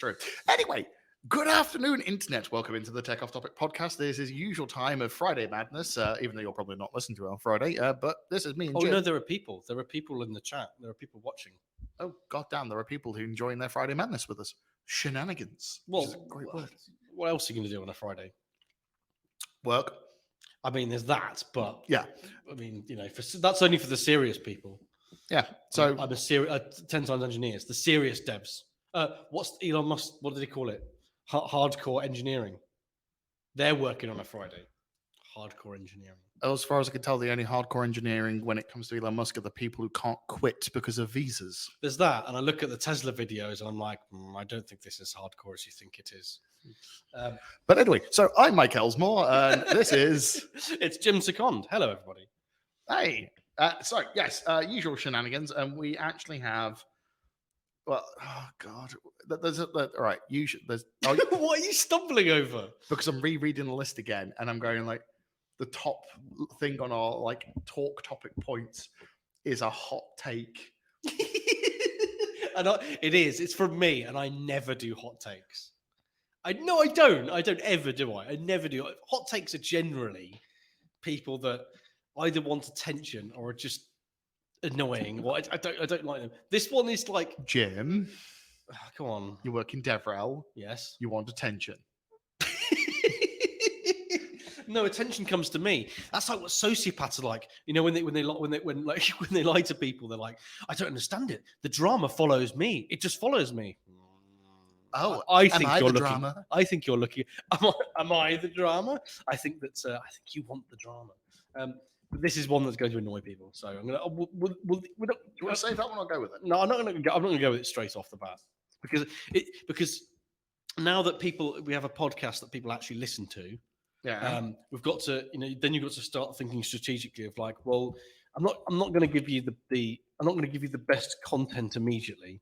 True. Anyway, good afternoon, Internet. Welcome into the Tech Off Topic podcast. This is usual time of Friday madness, even though you'll probably not listen to it on Friday. But this is me and Jim. No, there are people. There are people in the chat. There are people watching. Oh, goddamn, there are people who enjoying their Friday madness with us. Shenanigans. Well, which is a great word. What else are you going to do on a Friday? Work. I mean, there's that, but yeah. I mean, that's only for the serious people. Yeah. So I'm a serious 10 times engineers, the serious devs. What's Elon Musk? What did he call it? Hardcore engineering. They're working on a Friday. Hardcore engineering. As far as I can tell, the only hardcore engineering when it comes to Elon Musk are the people who can't quit because of visas. There's that, and I look at the Tesla videos and I'm like, I don't think this is hardcore as you think it is. But anyway, so I'm Mike Elsmore, and this is... It's Jim Second. Hello, everybody. Hey. So, yes, usual shenanigans, and we actually have... Well, oh, God. All right, usually... What are you stumbling over? Because I'm rereading the list again, and I'm going like... The top thing on our talk topic points is a hot take. It is. It's from me, and I never do hot takes. I don't. I don't ever do. I never do. Hot takes are generally people that either want attention or are just annoying. Or I don't like them. This one is like Jim. Come on. You work in DevRel. Yes. You want attention. No, attention comes to me. That's like what sociopaths are like. You know, when they lie to people, they're like, I don't understand it. The drama follows me. It just follows me. Oh, I think am I you're the looking. Drama? I think you're looking. Am I the drama? I think that. I think you want the drama. But this is one that's going to annoy people. So I'm gonna. Do you want to save that one? I'll go with it. No, I'm not going to go with it straight off the bat because now that we have a podcast that people actually listen to. Yeah. We've got to, then you've got to start thinking strategically of like, well, I'm not going to give you I'm not going to give you the best content immediately.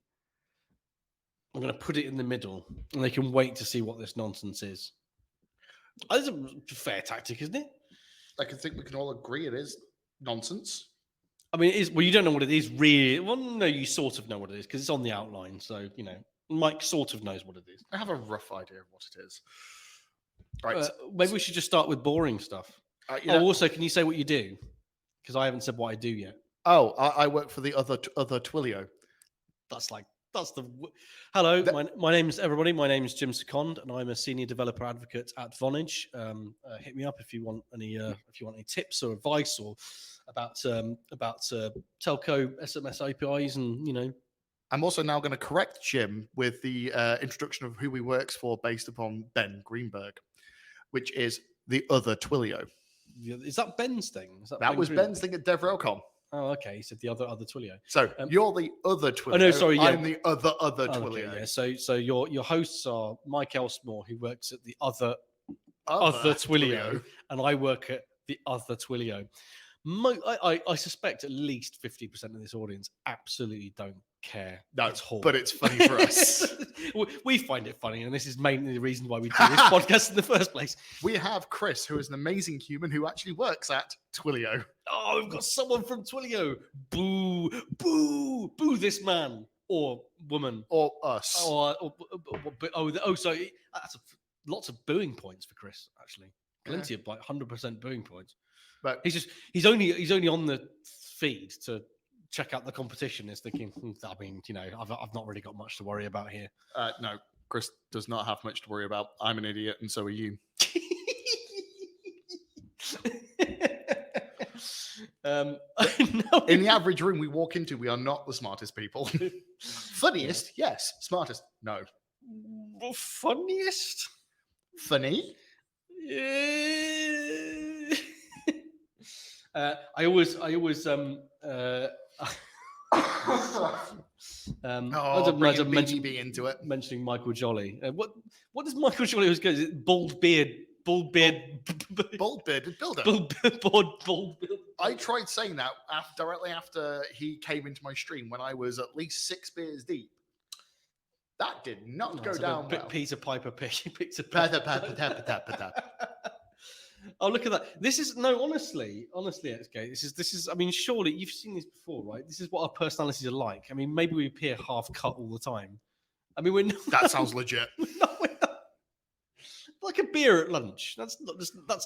I'm going to put it in the middle, and they can wait to see what this nonsense is. That's a fair tactic, isn't it? I think we can all agree it is nonsense. I mean, it is. Well, you don't know what it is, really. Well, no, you sort of know what it is because it's on the outline. So Mike sort of knows what it is. I have a rough idea of what it is. Right. Maybe we should just start with boring stuff. Also, can you say what you do? Because I haven't said what I do yet. Oh, I work for the other Twilio. Hello, my name's everybody. My name is Jim Second, and I'm a senior developer advocate at Vonage. Hit me up if you want any tips or advice or about telco SMS APIs and I'm also now going to correct Jim with the introduction of who he works for based upon Ben Greenberg, which is the other Twilio. Is that Ben's thing? That was Ben's thing at DevRelcom. Oh, okay. He said the other Twilio. So you're the other Twilio. Oh no, sorry. Yeah. I'm the other Twilio. Okay, yeah. So your hosts are Mike Elsmore, who works at the other Twilio, and I work at the other Twilio. I suspect at least 50% of this audience absolutely don't care. At all. But it's funny for us. We find it funny, and this is mainly the reason why we do this podcast in the first place. We have Chris, who is an amazing human who actually works at Twilio. Oh, we've got someone from Twilio. Boo, boo, boo this man or woman. Or us. Sorry. That's lots of booing points for Chris, actually. Plenty of 100% booing points. But he's only on the feed to check out the competition. Is thinking, I mean, I've not really got much to worry about here. No, Chris does not have much to worry about. I'm an idiot, and so are you. In the average room we walk into, we are not the smartest people. Funniest, yes. Smartest, no. Funniest, funny. I always be into it. Mentioning Michael Jolly. What does Michael Jolly always go? Is it bald beard builder? I tried saying that directly after he came into my stream when I was at least 6 beers deep. That did not go down well. Peter Piper picked a Oh, look at that. This is honestly, XK, this is I mean, surely you've seen this before, right? This is what our personalities are like. I mean, maybe we appear half cut all the time. I mean, we're not, That sounds legit. we're not like a beer at lunch. That's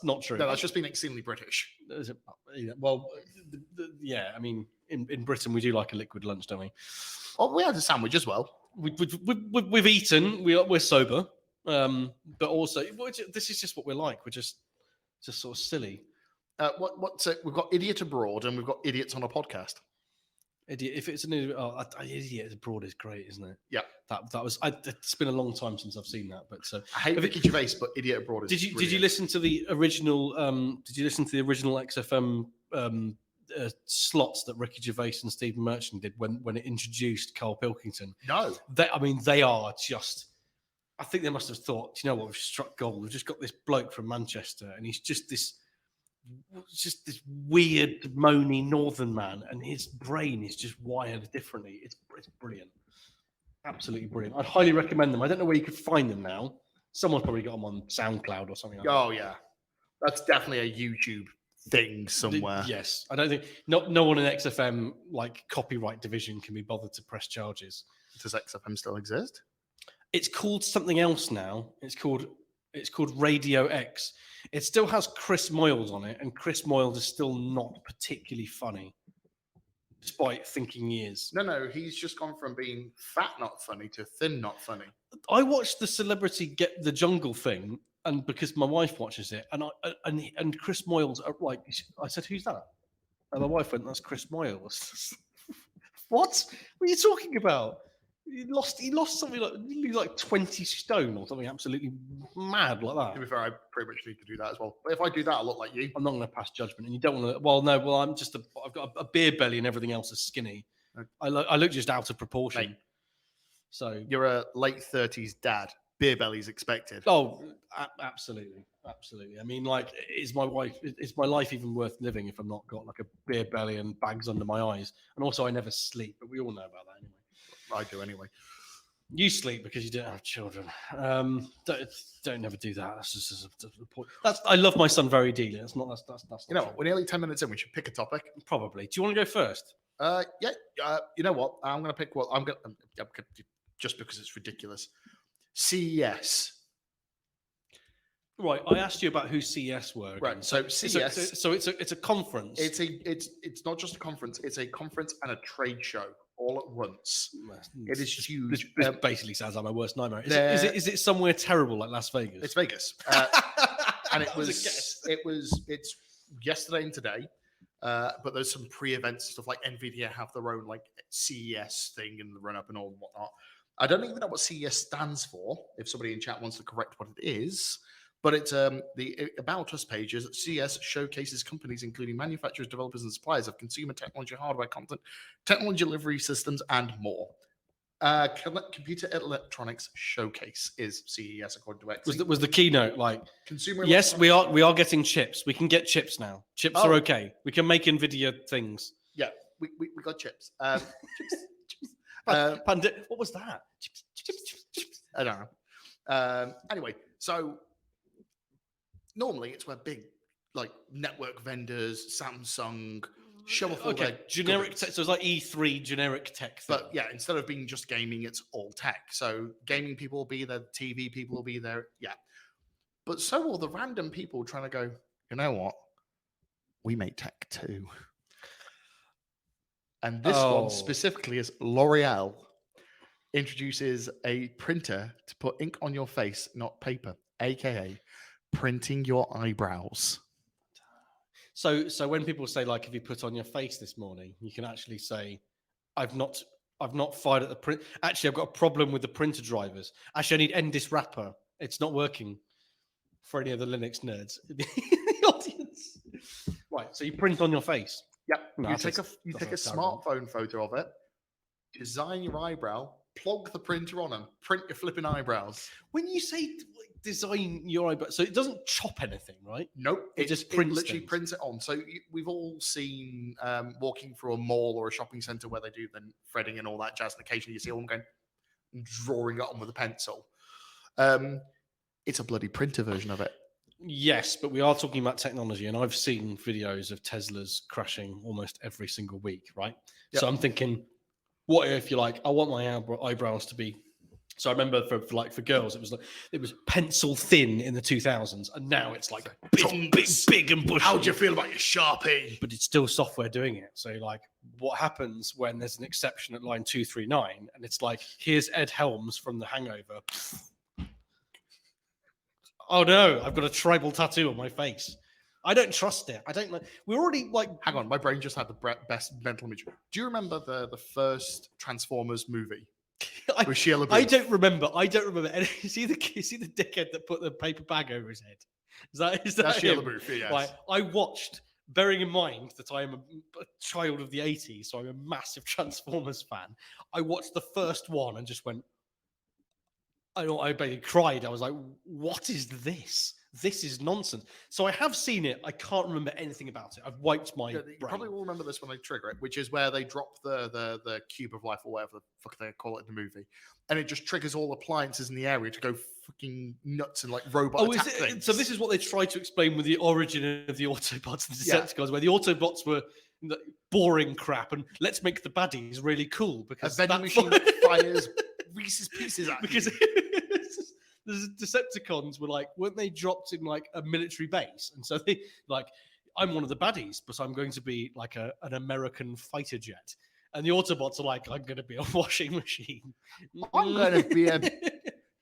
not true. No, that's just being extremely British. Well, yeah. I mean, in Britain we do like a liquid lunch, don't we? Oh, we had a sandwich as well. We've eaten. We're sober, but also this is just what we're like. We're just sort of silly. What's it? We've got idiot abroad and we've got idiots on a podcast. Idiot. If it's a new idiot abroad is great, isn't it? Yeah. That was. It's been a long time since I've seen that, but so I hate Ricky Gervais, but idiot abroad is. Did you listen to the original? Did you listen to the original XFM slots that Ricky Gervais and Stephen Merchant did when it introduced Carl Pilkington? No. They are just. I think they must have thought, you know what, we've struck gold. We've just got this bloke from Manchester, and he's just this weird, moany northern man, and his brain is just wired differently. It's brilliant, absolutely brilliant. I'd highly recommend them. I don't know where you could find them now. Someone's probably got them on SoundCloud or something. Oh yeah, that's definitely a YouTube thing somewhere. Yes, I don't think no one in XFM like copyright division can be bothered to press charges. Does XFM still exist? It's called something else now. It's called Radio X. It still has Chris Moyles on it, and Chris Moyles is still not particularly funny, despite thinking he is. No, he's just gone from being fat not funny to thin not funny. I watched the Celebrity Get the Jungle thing, and because my wife watches it, and Chris Moyles, like, I said, "Who's that?" And my wife went, "That's Chris Moyles." What are you talking about? He lost something like 20 stone or something absolutely mad like that. To be fair, I pretty much need to do that as well. But if I do that, I look like you. I'm not going to pass judgment, and you don't want to. I've got a beer belly, and everything else is skinny. Okay. I look just out of proportion. Mate, so you're a late 30s dad. Beer belly's expected. Oh, absolutely. I mean, like, is my life even worth living if I'm not got like a beer belly and bags under my eyes? And also, I never sleep, but we all know about that anyway. I do anyway. You sleep because you don't have children. Don't never do that. That's just the point. I love my son very deeply. That's not. You know what? We're nearly 10 minutes in. We should pick a topic. Probably. Do you want to go first? Yeah. You know what? I'm going to pick what I'm going. Just because it's ridiculous. CES. Right. I asked you about who CES were. Again. Right. So CES. So it's a conference. It's not just a conference. It's a conference and a trade show all at once. It is huge. This basically sounds like my worst nightmare. Is it somewhere terrible like Las Vegas? It's Vegas, and it's yesterday and today. But there's some pre-events stuff like Nvidia have their own like CES thing in the run-up and all and whatnot. I don't even know what CES stands for. If somebody in chat wants to correct what it is. But it's the About Us pages. CES showcases companies including manufacturers, developers, and suppliers of consumer technology, hardware, content, technology delivery systems, and more. Computer Electronics Showcase is CES according to X. Was the keynote like consumer? Yes, we are getting chips. We can get chips now. Chips are okay. We can make Nvidia things. Yeah, we got chips. What was that? Chips. I don't know. Anyway, so. Normally, it's where big, like, network vendors, Samsung, show off all their generic tech. So it's like E3 generic tech thing. But yeah, instead of being just gaming, it's all tech. So gaming people will be there, TV people will be there. Yeah. But so will the random people trying to go, you know what? We make tech too. And this one specifically is L'Oreal introduces a printer to put ink on your face, not paper, aka printing your eyebrows. So when people say, like, if you put on your face this morning, you can actually say, I've not fired at the print. Actually, I've got a problem with the printer drivers. Actually, I need end this wrapper. It's not working. For any of the Linux nerds in the audience. Right, so you print on your face. Yep. No, you take a smartphone photo of it, design your eyebrow, plug the printer on and print your flipping eyebrows. When you say design your eyebrow, so it doesn't chop anything, right? Nope. It literally prints it on. So we've all seen walking through a mall or a shopping center where they do the threading and all that jazz, and occasionally you see them going drawing it on with a pencil. It's a bloody printer version of it. Yes, but we are talking about technology, and I've seen videos of Teslas crashing almost every single week, right? Yep. So I'm thinking, what if you're like, I want my eyebrows to be So I remember for girls, it was pencil thin in the 2000s, and now it's like big and bushy. How do you feel about your Sharpie? But it's still software doing it. So like, what happens when there's an exception at line 239, and it's like, here's Ed Helms from The Hangover. Oh no, I've got a tribal tattoo on my face. I don't trust it. I don't know. We're already like. Hang on, my brain just had the best mental image. Do you remember the first Transformers movie? With Sheila Booth? I don't remember. And see the dickhead that put the paper bag over his head. Is that That's Sheila him? Booth, yes. Like, I watched, bearing in mind that I am a child of the 80s, so I'm a massive Transformers fan. I watched the first one and just went. I basically cried. I was like, "What is this? This is nonsense." So I have seen it. I can't remember anything about it. I've wiped my brain. You probably will remember this when they trigger it, which is where they drop the cube of life or whatever the fuck they call it in the movie, and it just triggers all appliances in the area to go fucking nuts and like robot attack things. So this is what they tried to explain with the origin of the Autobots and Decepticons, where the Autobots were boring crap, and let's make the baddies really cool because a vending machine that fires Reese's Pieces at because. you. The Decepticons were like, weren't they dropped in like a military base? And so they like, I'm one of the baddies, but I'm going to be like an American fighter jet. And the Autobots are like, I'm going to be a washing machine. I'm going to be a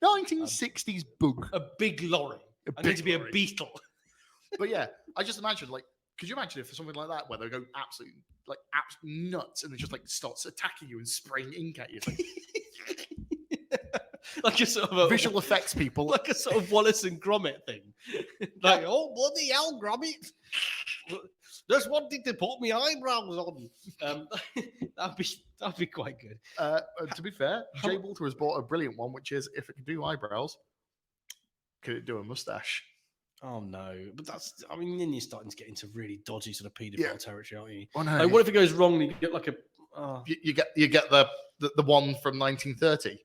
1960s bug. A big lorry. I'm going to be a beetle. But yeah, I just imagine like, could you imagine if there's something like that where they go absolutely nuts and it just like starts attacking you and spraying ink at you? It's like, like a sort of visual effects people, like a sort of Wallace and Gromit thing. Like, oh bloody hell, Gromit! Just wanted to put my eyebrows on. That'd be quite good. To be fair, Jay Walter has bought a brilliant one, which is if it can do eyebrows, could it do a mustache? Oh no, but then you're starting to get into really dodgy sort of paedophile territory, aren't you? Oh, no. Like, what if it goes wrong and you get like a you get the one from 1930?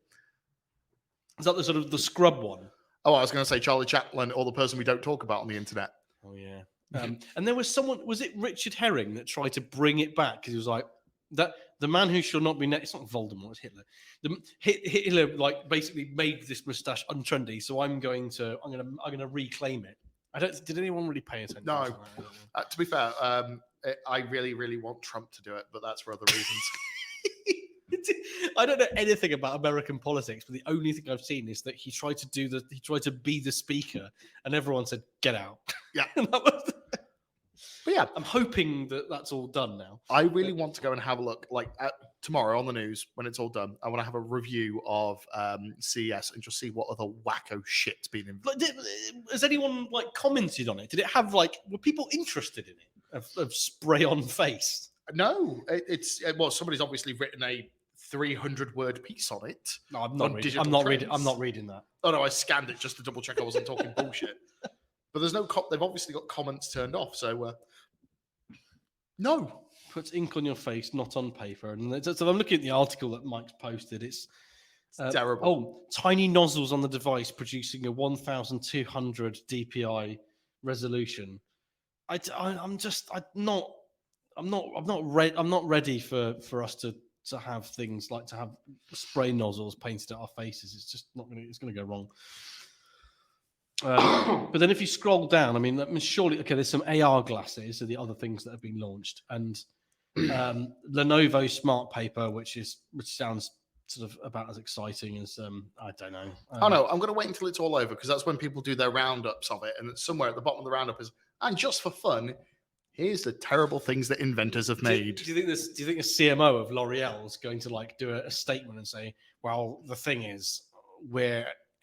Is that the sort of the scrub one? Oh, I was going to say Charlie Chaplin or the person we don't talk about on the internet. Oh yeah. And there was someone, was it Richard Herring that tried to bring it back because he was like that the man who shall not be named. It's not Voldemort, it's Hitler. Hitler like basically made this mustache untrendy, so I'm going to reclaim it. Did anyone really pay attention? No. To be fair, I really, really want Trump to do it, but that's for other reasons. I don't know anything about American politics, but the only thing I've seen is that he tried to be the speaker, and everyone said, "Get out." Yeah. But yeah, I'm hoping that that's all done now. I really want to go and have a look, like tomorrow on the news when it's all done. I want to have a review of CES and just see what other wacko shit's been in. Has anyone like commented on it? Did it have were people interested in it of spray on face? No, it's somebody's obviously written a 300-word piece on it. No, I'm not reading that. Oh no, I scanned it just to double check I wasn't talking bullshit. But there's no they've obviously got comments turned off, so no. Puts ink on your face, not on paper. And so I'm looking at the article that Mike's posted. It's terrible. Oh, tiny nozzles on the device producing a 1,200 DPI resolution. I'm not ready for us to have things like to have spray nozzles painted at our faces. It's just not going to. It's going to go wrong. But then if you scroll down, surely there's some AR glasses are the other things that have been launched, and Lenovo Smart Paper, which sounds sort of about as exciting as I don't know. I'm going to wait until it's all over because that's when people do their roundups of it, and somewhere at the bottom of the roundup is, and just for fun, here's the terrible things that inventors have made. Do you think a CMO of L'Oreal is going to do a statement and say, well, the thing is,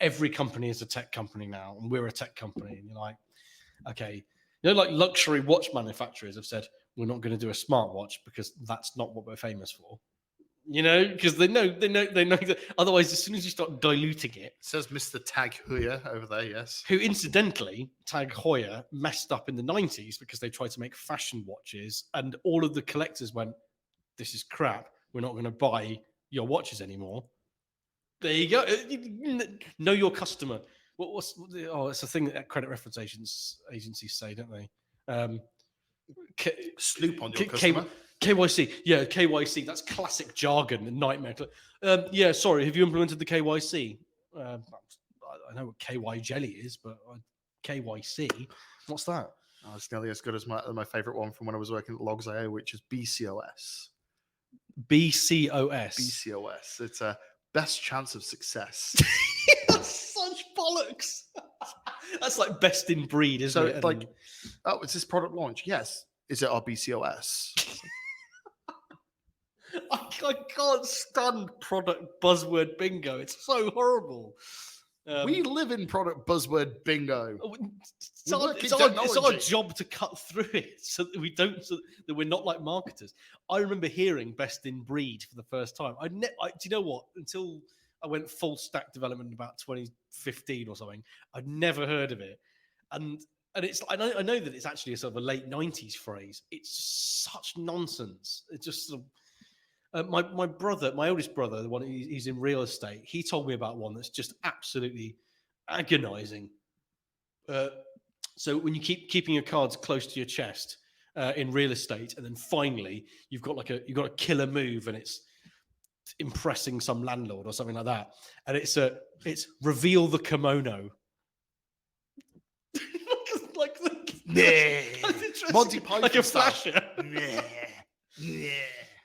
every company is a tech company now, and we're a tech company. And you're like, okay. Like luxury watch manufacturers have said, we're not going to do a smartwatch because that's not what we're famous for. Because they know that otherwise, as soon as you start diluting it. Says Mr. Tag Heuer over there, yes. Who incidentally, Tag Heuer messed up in the 90s because they tried to make fashion watches and all of the collectors went, this is crap. We're not going to buy your watches anymore. There you go. Know your customer. It's a thing that credit reference agencies say, don't they? Sloop on your customer. KYC. Yeah, KYC. That's classic jargon and nightmare. Yeah, sorry. Have you implemented the KYC? I know what KY jelly is, but KYC. What's that? Oh, it's nearly as good as my favorite one from when I was working at Logs.io, which is BCOS. BCOS. BCOS. It's a best chance of success. That's such bollocks. That's like best in breed, isn't it? So, like, oh, it's this product launch. Yes. Is it our BCOS? I can't stand product buzzword bingo. It's so horrible. We live in product buzzword bingo. It's our job to cut through it so that so that we're not like marketers. I remember hearing best in breed for the first time. Do you know what? Until I went full stack development in about 2015 or something, I'd never heard of it. And it's I know that it's actually a sort of a late 90s phrase. It's such nonsense. It's just sort of, my brother, my oldest brother, the one he's in real estate, he told me about one that's just absolutely agonizing. So when you keeping your cards close to your chest in real estate, and then finally you've got a killer move, and it's impressing some landlord or something like that, and it's reveal the kimono. Monty Python, like a flasher.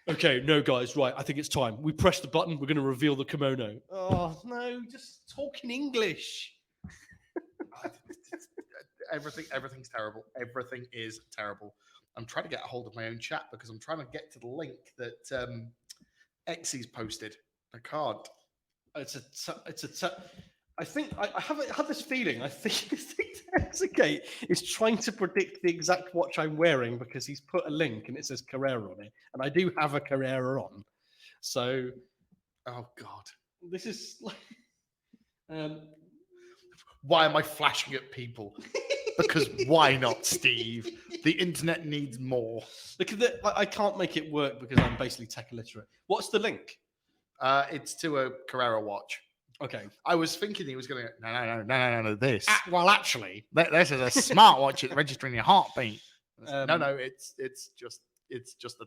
Okay, no, guys, right. I think it's time. We press the button. We're going to reveal the kimono. Oh, no, just talk in English. Everything's terrible. Everything is terrible. I'm trying to get a hold of my own chat because I'm trying to get to the link that Exy's posted. I can't. I think I have this feeling. I think Exagate is trying to predict the exact watch I'm wearing because he's put a link and it says Carrera on it, and I do have a Carrera on. So, oh god, this is like. Why am I flashing at people? Because why not, Steve? The internet needs more. Because I can't make it work because I'm basically tech illiterate. What's the link? It's to a Carrera watch. Okay. I was thinking he was going to no, this. Well, actually. This is a smartwatch that's registering your heartbeat. No, it's just a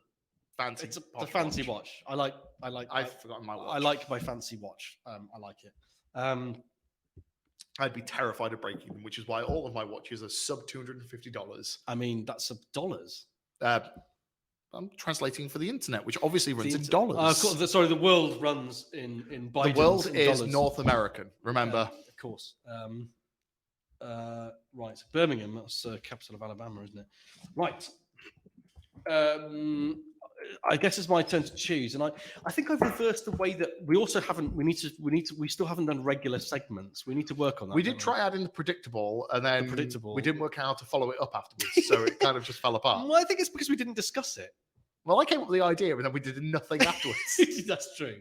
fancy It's a fancy watch. I've forgotten my watch. I like my fancy watch. I like it. I'd be terrified of breaking them, which is why all of my watches are sub $250. I mean, that's dollars. I'm translating for the internet, which obviously runs in dollars. Sorry, the world runs in Bidens. The world is dollars. North American, remember? Of course. Right, Birmingham, that's capital of Alabama, isn't it? Right. I guess it's my turn to choose, and I think I've reversed the way that we still haven't done regular segments. We need to work on that. We did try adding the predictable, and then we didn't work out how to follow it up afterwards, so it kind of just fell apart. Well, I think it's because we didn't discuss it. Well, I came up with the idea, and then we did nothing afterwards. That's true.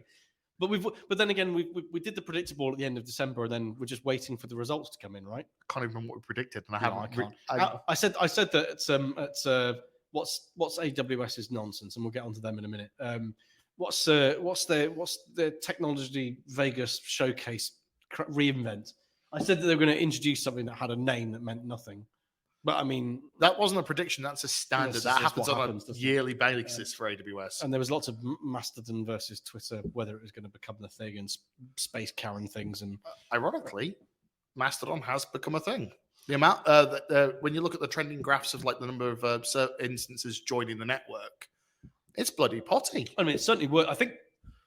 But then again, we did the predictable at the end of December, and then we're just waiting for the results to come in, right? I can't even remember what we predicted, and I can't. I said that it's what's AWS's nonsense, and we'll get onto them in a minute. What's the technology Vegas showcase reinvent? I said that they were going to introduce something that had a name that meant nothing. But I mean, that wasn't a prediction. That's a standard. That happens on a yearly basis for AWS. And there was lots of Mastodon versus Twitter, whether it was going to become the thing, and space Karen things. And ironically, Mastodon has become a thing. The amount when you look at the trending graphs of like the number of instances joining the network, it's bloody potty. I mean, it certainly worked. I think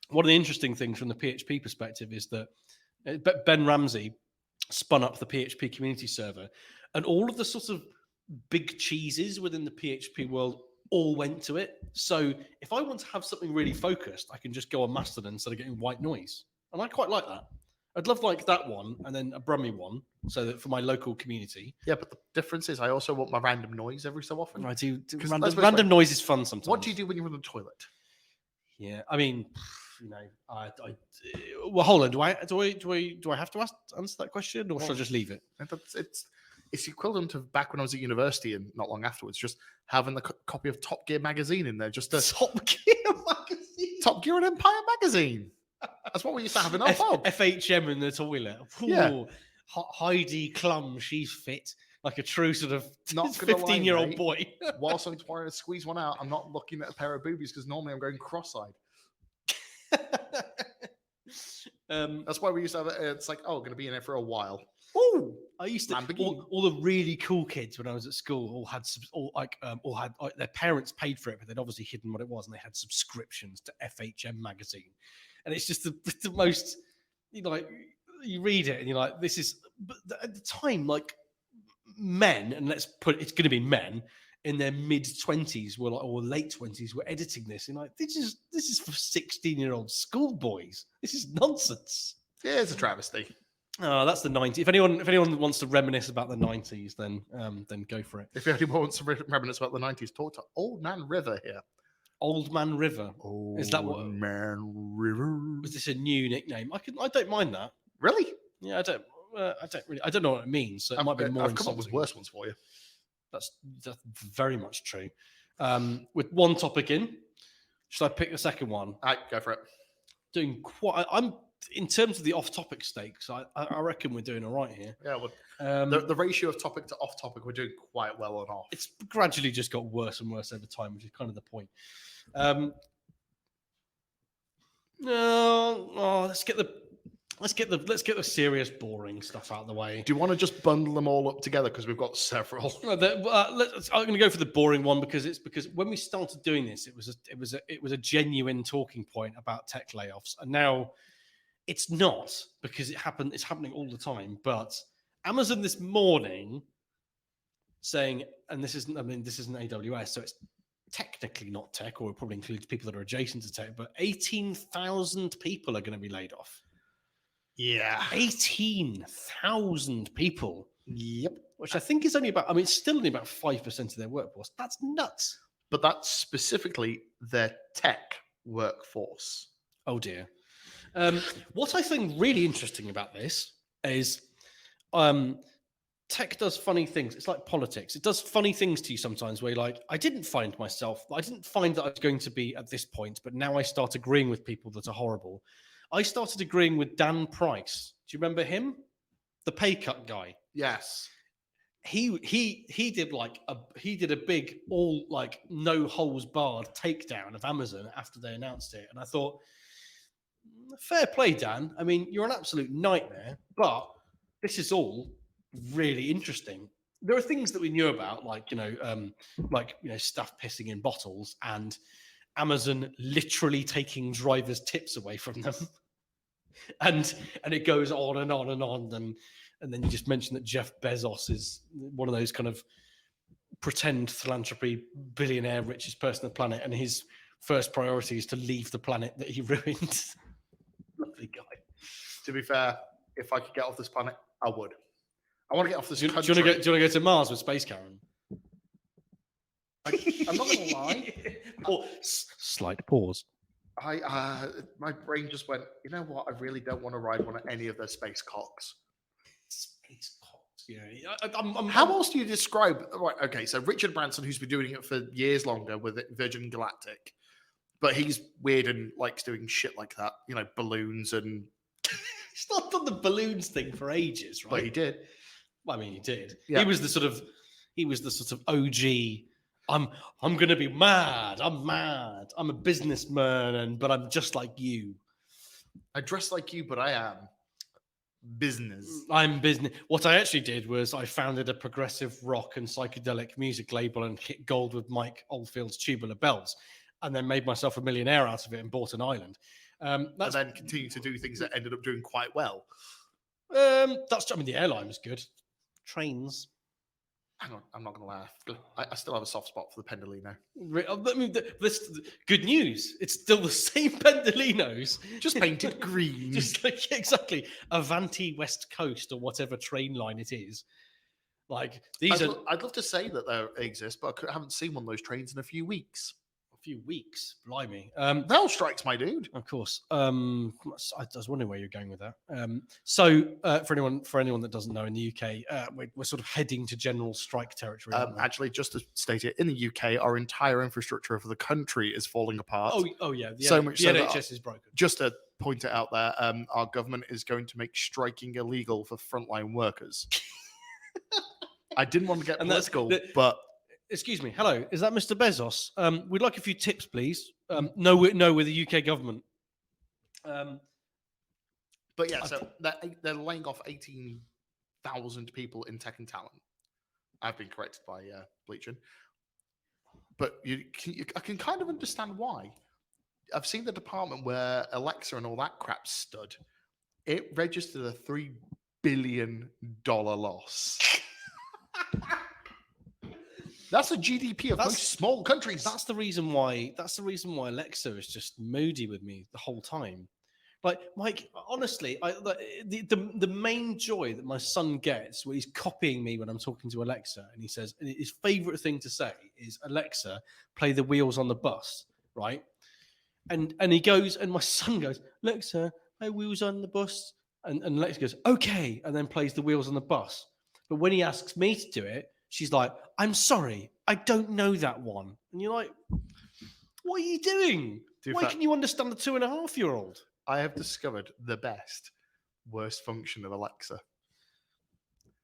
one of the interesting things from the PHP perspective is that Ben Ramsey spun up the PHP community server, and all of the sort of big cheeses within the PHP world all went to it. So if I want to have something really focused, I can just go on Mastodon instead of getting white noise. And I quite like that. I'd love like that one and then a Brummy one, so that for my local community. Yeah, but the difference is I also want my random noise every so often. I do. Random noise is fun sometimes. What do you do when you're in the toilet? Yeah, I mean, well, hold on. Do I have to answer that question, or should I just leave it? It's equivalent of back when I was at university and not long afterwards, just having the copy of Top Gear magazine in there. Just Top Gear magazine. Top Gear and Empire magazine. That's what we used to have in our pub. FHM in the toilet. Ooh, yeah. Heidi Klum, she's fit. like a true sort of Not gonna lie, 15-year-old mate. boy. Whilst I'm trying to squeeze one out, I'm not looking at a pair of boobies because normally I'm going cross-eyed. That's why we used to have it. It's like, oh, going to be in it for a while. Oh, I used to Lamborghini. all the really cool kids when I was at school all had their parents paid for it, but they'd obviously hidden what it was, and they had subscriptions to FHM magazine, and it's just the most, like, you read it and you're like, this is. But at the time, like, men, and let's put it's going to be men in their mid-20s were like, or late 20s were editing this, and like, this is for 16-year-old schoolboys. This is nonsense. Yeah, it's a travesty. Oh, that's the 90s. If anyone wants to reminisce about the 90s, then go for it. If anyone wants to reminisce about the 90s, talk to Old Man River here. Old Man River. Is that what? Old Man River. Was this a new nickname? I don't mind that. Really? Yeah, I don't really. I don't know what it means. So it might be more I've come up with insulting. worse ones for you. That's very much true. With one topic in, should I pick the second one? All right, go for it. Doing quite. I'm in terms of the off-topic stakes. I reckon we're doing all right here. Yeah, well, the ratio of topic to off-topic, we're doing quite well on off. It's gradually just got worse and worse over time, which is kind of the point. Let's get the serious, boring stuff out of the way. Do you want to just bundle them all up together because we've got several? I'm going to go for the boring one because when we started doing this, it was a genuine talking point about tech layoffs, and now it's not, because it's happening all the time. But Amazon this morning saying, and this isn't AWS, so it's technically not tech, or it probably includes people that are adjacent to tech, but 18,000 people are going to be laid off. Yeah. 18,000 people. Yep. Which I think is only about, it's still only about 5% of their workforce. That's nuts. But that's specifically their tech workforce. Oh, dear. What I find really interesting about this is tech does funny things. It's like politics. It does funny things to you sometimes where you're like, I didn't find that I was going to be at this point, but now I start agreeing with people that are horrible. I started agreeing with Dan Price. Do you remember him? The pay cut guy. Yes. He did a big all like no holes barred takedown of Amazon after they announced it. And I thought, fair play, Dan. I mean, you're an absolute nightmare, but this is all really interesting. There are things that we knew about, like stuff pissing in bottles and Amazon literally taking drivers' tips away from them. And it goes on and on and on. And then you just mentioned that Jeff Bezos is one of those kind of pretend philanthropy billionaire, richest person on the planet. And his first priority is to leave the planet that he ruined. Lovely guy. To be fair, if I could get off this planet, I would. I want to get off this country. Do you want to go to Mars with Space Karen? I'm not going to lie. Slight pause. My brain just went, you know what? I really don't want to ride one of any of their space cocks. Space cocks, yeah. How else do you describe? Right, okay, so Richard Branson, who's been doing it for years longer with Virgin Galactic, but he's weird and likes doing shit like that, balloons and. He's not done the balloons thing for ages, right? But he did. Well, I mean, he did. Yeah. He was the sort of OG. I'm going to be mad. I'm mad. I'm a businessman, but I'm just like you. I dress like you, but I am business. I'm business. What I actually did was I founded a progressive rock and psychedelic music label and hit gold with Mike Oldfield's Tubular Bells, and then made myself a millionaire out of it and bought an island. And then continued to do things that ended up doing quite well. The airline was good. Trains. Hang on, I'm not going to laugh. I still have a soft spot for the Pendolino. I mean, good news. It's still the same Pendolinos, just painted green. Just like exactly Avanti West Coast or whatever train line it is. Like these I'd love to say that they exist, but I haven't seen one of those trains in a few weeks. Few weeks, blimey. Bell strikes, my dude. Of course. I was wondering where you're going with that. So for anyone that doesn't know, in the UK, we're sort of heading to general strike territory. Actually, just to state it, in the UK, our entire infrastructure for the country is falling apart. Oh yeah. The NHS is broken. Just to point it out there, our government is going to make striking illegal for frontline workers. I didn't want to get And that's political, but excuse me. Hello, is that Mr. Bezos? We'd like a few tips, please. Mm. No, we're the UK government. But yeah, so they're laying off 18,000 people in tech and talent. I've been corrected by Bleachin. But I can kind of understand why. I've seen the department where Alexa and all that crap stood. It registered a $3 billion loss. That's a GDP of most small countries. That's the reason why. That's the reason why Alexa is just moody with me the whole time. Like, Mike, honestly, the main joy that my son gets when he's copying me when I'm talking to Alexa, and he says his favorite thing to say is, "Alexa, play the Wheels on the Bus," right? And he goes, and my son goes, "Alexa, play Wheels on the Bus," and Alexa goes, "Okay," and then plays the Wheels on the Bus. But when he asks me to do it, she's like, "I'm sorry, I don't know that one," and you're like, "What are you doing? Why can you understand a 2.5-year-old?" I have discovered the worst function of Alexa.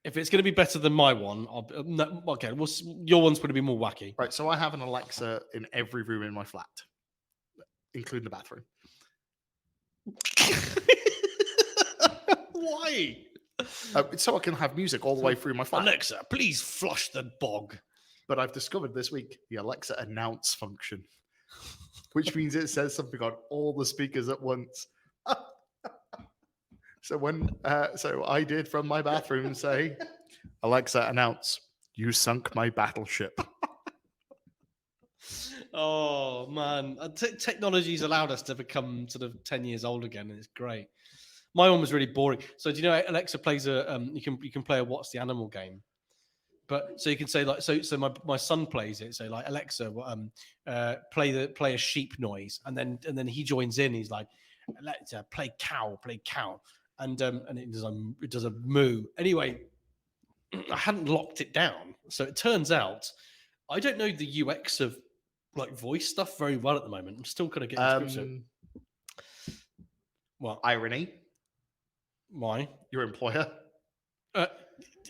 If it's going to be better than my one, okay. Well, your one's going to be more wacky, right? So I have an Alexa in every room in my flat, including the bathroom. Why? So I can have music all the way through my flat. Alexa, please flush the bog. But I've discovered this week the Alexa announce function, which means it says something on all the speakers at once. So I did from my bathroom say, "Alexa, announce, you sunk my battleship." Oh man, technology's allowed us to become sort of 10 years old again, and it's great. My one was really boring. So do you know Alexa plays you can play a What's the Animal game, but so you can say like so my son plays it. So like Alexa, play a sheep noise, and then he joins in. He's like, "Alexa, play cow," and it does a moo. Anyway, I hadn't locked it down, so it turns out I don't know the UX of like voice stuff very well at the moment. I'm still kind of getting to grips. Well, irony. Why? Your employer?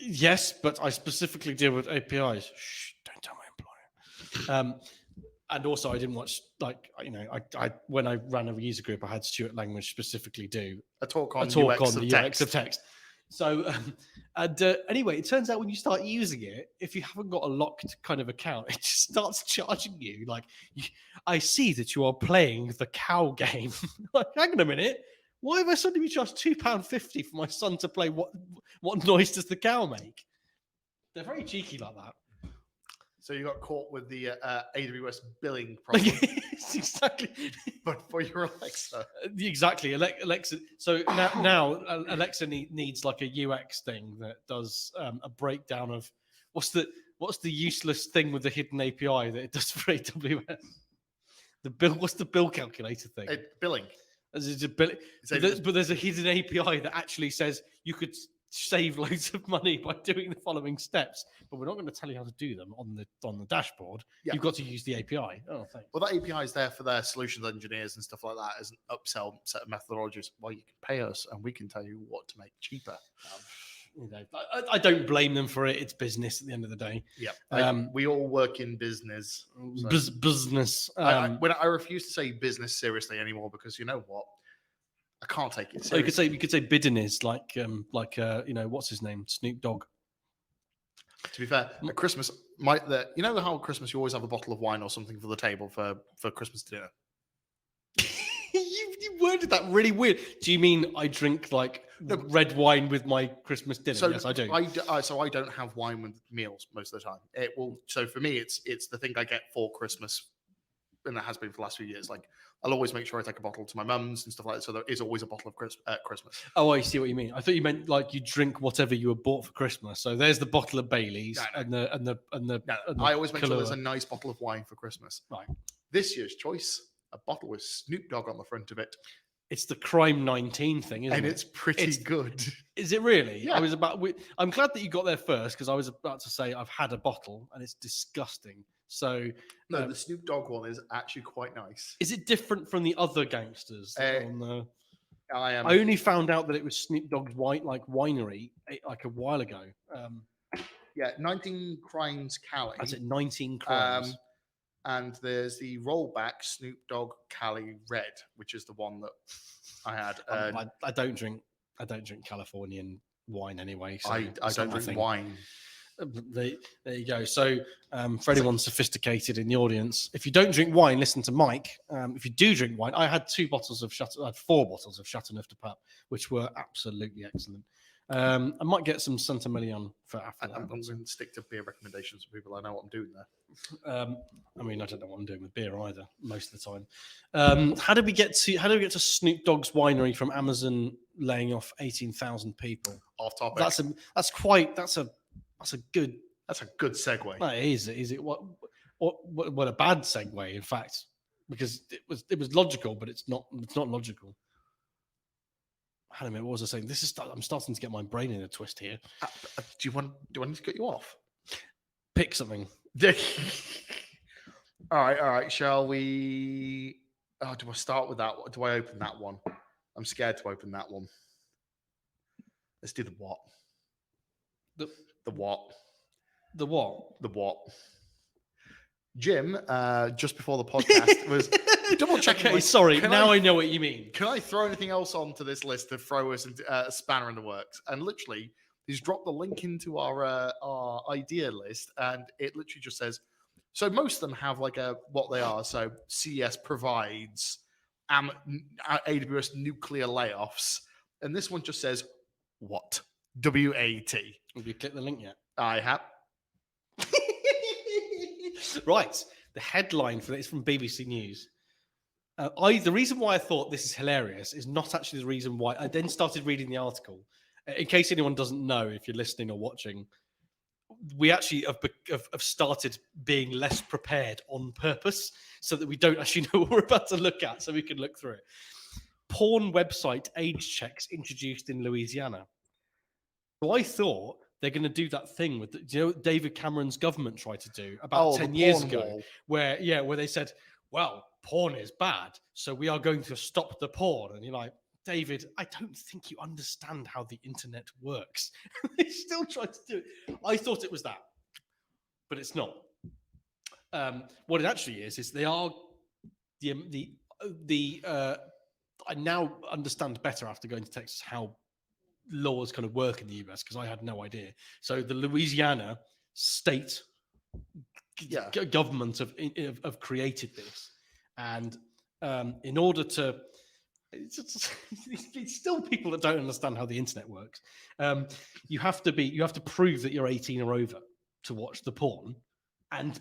Yes, but I specifically deal with APIs. Shh, don't tell my employer. And also, I didn't watch I when I ran a user group, I had Stuart Langridge specifically do a talk on the text. UX of text. So, anyway, it turns out when you start using it, if you haven't got a locked kind of account, it just starts charging you. Like, I see that you are playing the cow game. Like, hang on a minute. Why have I suddenly been charged £2.50 for my son to play what noise does the cow make? They're very cheeky like that. So you got caught with the AWS billing problem. Yes, exactly. But for your Alexa. Exactly. Alexa. So now Alexa needs like a UX thing that does a breakdown of what's the useless thing with the hidden API that it does for AWS. What's the bill calculator thing? Billing. But there's a hidden API that actually says you could save loads of money by doing the following steps, but we're not going to tell you how to do them on the dashboard. Yeah. You've got to use the API. Oh, thanks. Well, that API is there for their solutions engineers and stuff like that as an upsell set of methodologies. Well, you can pay us and we can tell you what to make cheaper. I don't blame them for it. It's business at the end of the day. Yeah. We all work in business. So. Business. I refuse to say business seriously anymore because you know what? I can't take it seriously. You could say business like what's his name? Snoop Dogg. To be fair, at Christmas, you know how at Christmas you always have a bottle of wine or something for the table for Christmas dinner? You worded that really weird. Do you mean I drink like red wine with my Christmas dinner? So yes, I do. So I don't have wine with meals most of the time. It will. So for me, it's the thing I get for Christmas, and it has been for the last few years. Like I'll always make sure I take a bottle to my mum's and stuff like that. So there is always a bottle of Christmas. Oh, I see what you mean. I thought you meant like you drink whatever you were bought for Christmas. So there's the bottle of Bailey's and the. I always make sure there's a nice bottle of wine for Christmas. Right. This year's choice, a bottle with Snoop Dogg on the front of it. It's the Crime 19 thing, isn't it? And it's pretty good. Is it really? Yeah. I'm glad that you got there first because I was about to say I've had a bottle and it's disgusting. So no, the Snoop Dogg one is actually quite nice. Is it different from the other gangsters? I only found out that it was Snoop Dogg's winery like a while ago. Yeah, 19 Crimes Cali. That's it, 19 crimes. And there's the rollback Snoop Dogg Cali Red, which is the one that I had. I don't drink Californian wine anyway. So I don't drink wine. There you go. So for anyone sophisticated in the audience, if you don't drink wine, listen to Mike. If you do drink wine, I had 4 bottles of Chateauneuf de Pape, which were absolutely excellent. I might get some Santa Emilion for after that. I'm going to stick to beer recommendations for people. I know what I'm doing there. I mean, I don't know what I'm doing with beer either most of the time. How did we get to Snoop Dogg's winery from Amazon laying off 18,000 people? Off topic. That's a good segue. That is it? What a bad segue, in fact, because it was logical, but it's not logical. Hang on a minute, what was I saying? I'm starting to get my brain in a twist here. Do I need to cut you off? Pick something. All right. Shall we? Oh, do I start with that? Do I open that one? I'm scared to open that one. Let's do the what. The what. The what? The what. Jim, just before the podcast, was double checking. Okay, sorry. Now I know what you mean. Can I throw anything else onto this list to throw us into a spanner in the works? And literally, he's dropped the link into our idea list, and it literally just says. So most of them have like what they are. So CES provides AWS nuclear layoffs, and this one just says what? WAT. Have you clicked the link yet? I have. Right. The headline for it is from BBC News. The reason why I thought this is hilarious is not actually the reason why. I then started reading the article. In case anyone doesn't know, if you're listening or watching, we actually have started being less prepared on purpose so that we don't actually know what we're about to look at, so we can look through it. Porn website age checks introduced in Louisiana. So I thought they're going to do that thing with David Cameron's government tried to do about 10 years ago, where they said, well, porn is bad, so we are going to stop the porn. And you're like, David, I don't think you understand how the internet works. They still tried to do it. I thought it was that, but it's not. What it actually is they are I now understand better after going to Texas how laws kind of work in the US, because I had no idea. So the Louisiana state government have created this, and in order to, it's still people that don't understand how the internet works. You have to prove that you're 18 or over to watch the porn,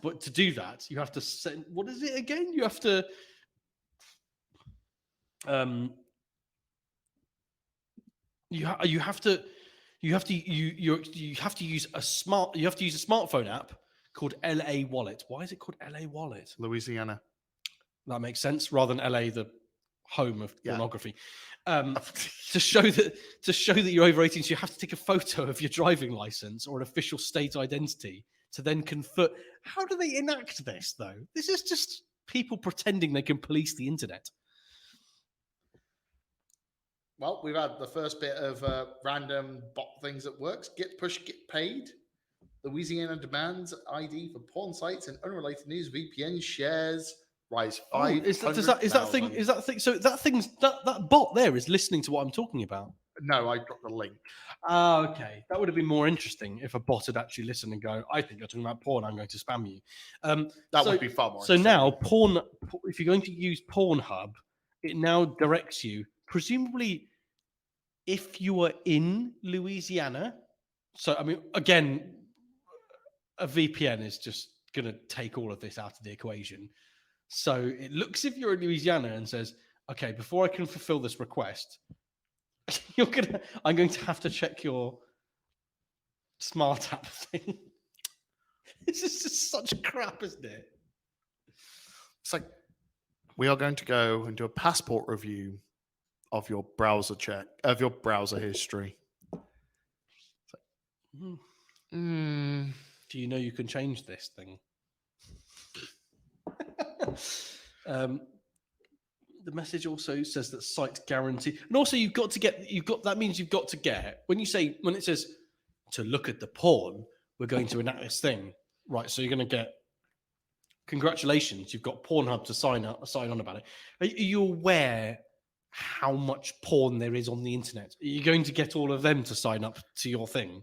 but to do that you have to send, what is it again? You have to you have to use a smartphone app called LA Wallet. Why is it called LA Wallet? Louisiana. That makes sense, rather than LA, the home of pornography. To show that you're over 18, so you have to take a photo of your driving license or an official state identity to then confirm. How do they enact this, though? This is just people pretending they can police the internet. Well, we've had the first bit of random bot things that works. Get push, get paid. Louisiana demands ID for porn sites and unrelated news. VPN shares rise 500,000. Is that thing? So that bot there is listening to what I'm talking about. No, I dropped the link. Okay. That would have been more interesting if a bot had actually listened and go, I think you're talking about porn, I'm going to spam you. That would be far more interesting. So now, if you're going to use Pornhub, it now directs you, presumably, if you are in Louisiana. So, I mean, again, a VPN is just going to take all of this out of the equation. So it looks if you're in Louisiana and says, okay, before I can fulfill this request, I'm going to have to check your smart app thing. This is just such crap, isn't it? It's like, we are going to go and do a passport review of your browser history. Do you know you can change this thing? The message also says that site guarantee, and also that means you've got to get, when it says to look at the porn, we're going to enact this thing, right? So you're going to get congratulations, you've got Pornhub to sign on about it. Are you aware how much porn there is on the internet? Are you going to get all of them to sign up to your thing?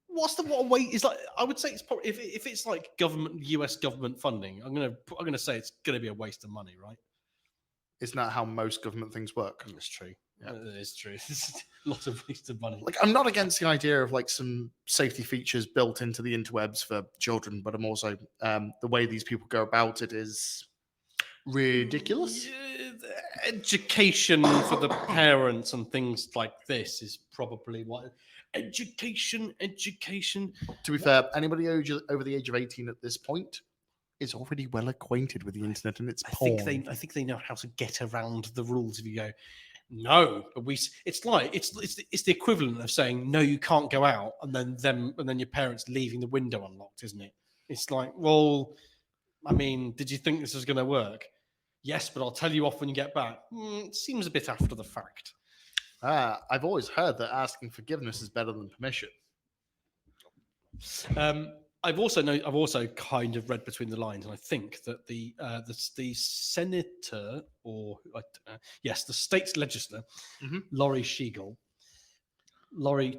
What a wait is like? I would say it's probably if it's like US government funding, I'm gonna say it's gonna be a waste of money, right? Isn't that how most government things work? That's true. Yeah. It is true. It's a lot of waste of money. Like, I'm not against the idea of like some safety features built into the interwebs for children, but I'm also the way these people go about it is ridiculous. Yeah, education for the parents and things like this is probably what education. To be fair, anybody over the age of 18 at this point is already well acquainted with the internet and its porn. I think they know how to get around the rules. If you go, no, but it's the equivalent of saying no, you can't go out, and then your parents leaving the window unlocked, isn't it? It's like, well, I mean, did you think this was going to work? Yes, but I'll tell you off when you get back. It seems a bit after the fact. I've always heard that asking forgiveness is better than permission. I've also kind of read between the lines, and I think that the senator, or yes, the state's legislator, Laurie Shiegel. Sorry,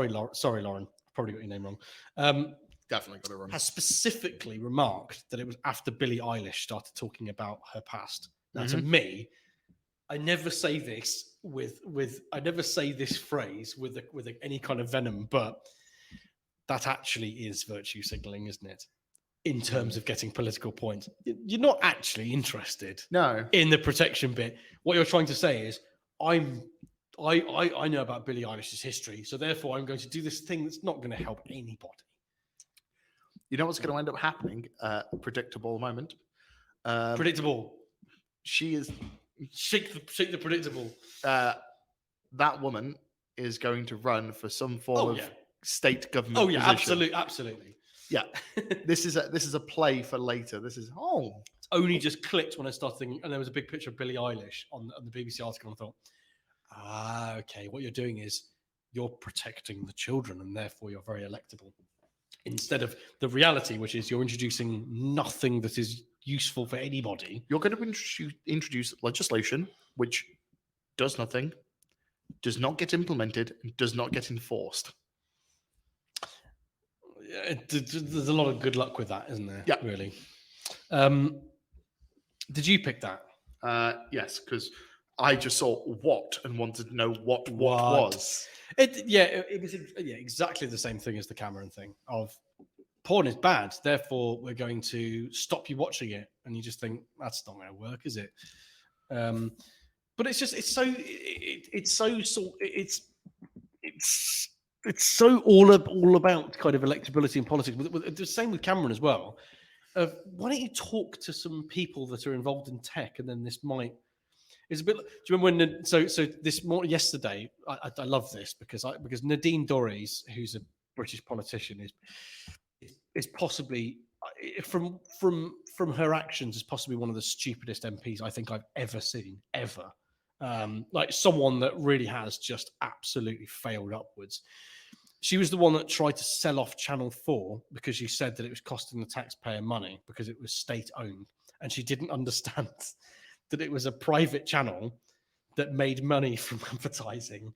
Lauren. Probably got your name wrong. Definitely got it wrong. Has specifically remarked that it was after Billie Eilish started talking about her past. Now, to me, I never say this I never say this phrase with any kind of venom, but that actually is virtue signaling, isn't it? In terms of getting political points, you're not actually interested. No. In the protection bit, what you're trying to say is, I know about Billie Eilish's history, so therefore I'm going to do this thing that's not going to help anybody. You know what's going to end up happening? Predictable moment. Predictable. She is shake the predictable. That woman is going to run for some form of state government. Oh yeah, position. absolutely. Yeah, this is a play for later. This is It's only just clicked when I started thinking, and there was a big picture of Billie Eilish on the BBC article, and I thought, okay, what you're doing is you're protecting the children, and therefore you're very electable. Instead of the reality, which is you're introducing nothing that is useful for anybody. You're going to introduce legislation which does nothing, does not get implemented, and does not get enforced. There's a lot of good luck with that, isn't there? Yeah. Really. Did you pick that? Yes, because I just saw what and wanted to know what was. It was exactly the same thing as the Cameron thing of porn is bad, therefore we're going to stop you watching it, and you just think that's not going to work, is it? But it's so all about kind of electability and politics. The same with Cameron as well. Why don't you talk to some people that are involved in tech, and then this might. It's a bit. Do you remember when? So this morning, yesterday, I love this because Nadine Dorries, who's a British politician, is possibly from her actions is possibly one of the stupidest MPs I think I've ever seen ever. Like someone that really has just absolutely failed upwards. She was the one that tried to sell off Channel 4 because she said that it was costing the taxpayer money because it was state owned, and she didn't understand that it was a private channel that made money from advertising,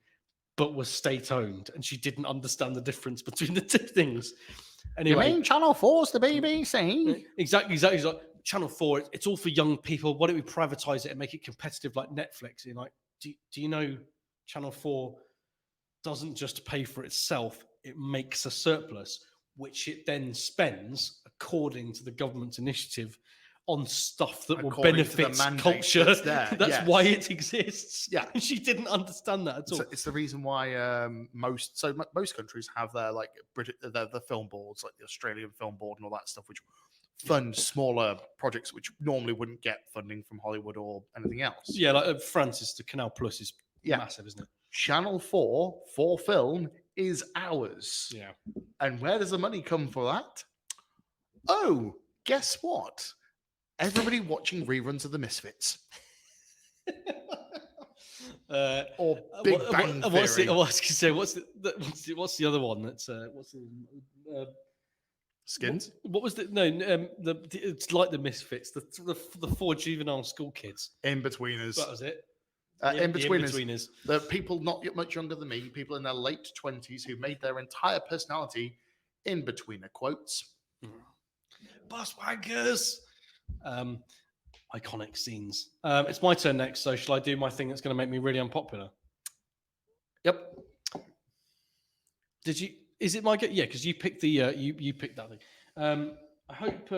but was state owned, and she didn't understand the difference between the two things. Anyway, you mean Channel 4's the BBC? Exactly. Like Channel 4, it's all for young people. Why don't we privatize it and make it competitive like Netflix? You're like, do you know Channel 4 doesn't just pay for itself, it makes a surplus, which it then spends, according to the government's initiative, on stuff that will benefit culture. That's why it exists. Yeah, and she didn't understand that at all. It's the reason why most countries have their like the film boards, like the Australian Film Board and all that stuff, which fund smaller projects which normally wouldn't get funding from Hollywood or anything else. Yeah, like France, the Canal Plus is massive, isn't it? Channel 4 for film is ours. Yeah. And where does the money come for that? Oh, guess what? Everybody watching reruns of The Misfits. Or Big Bang Theory. What's the other one? That's Skins. What was the no? It's like the Misfits. The four juvenile school kids. In-betweeners. That was it. In-betweeners. The people not much younger than me, people in their late 20s who made their entire personality in-betweener quotes. Bus wankers. Iconic scenes. It's my turn next, so shall I do my thing that's going to make me really unpopular? Yep. Did you? Is it my? Yeah, because you picked the. You picked that thing. I hope.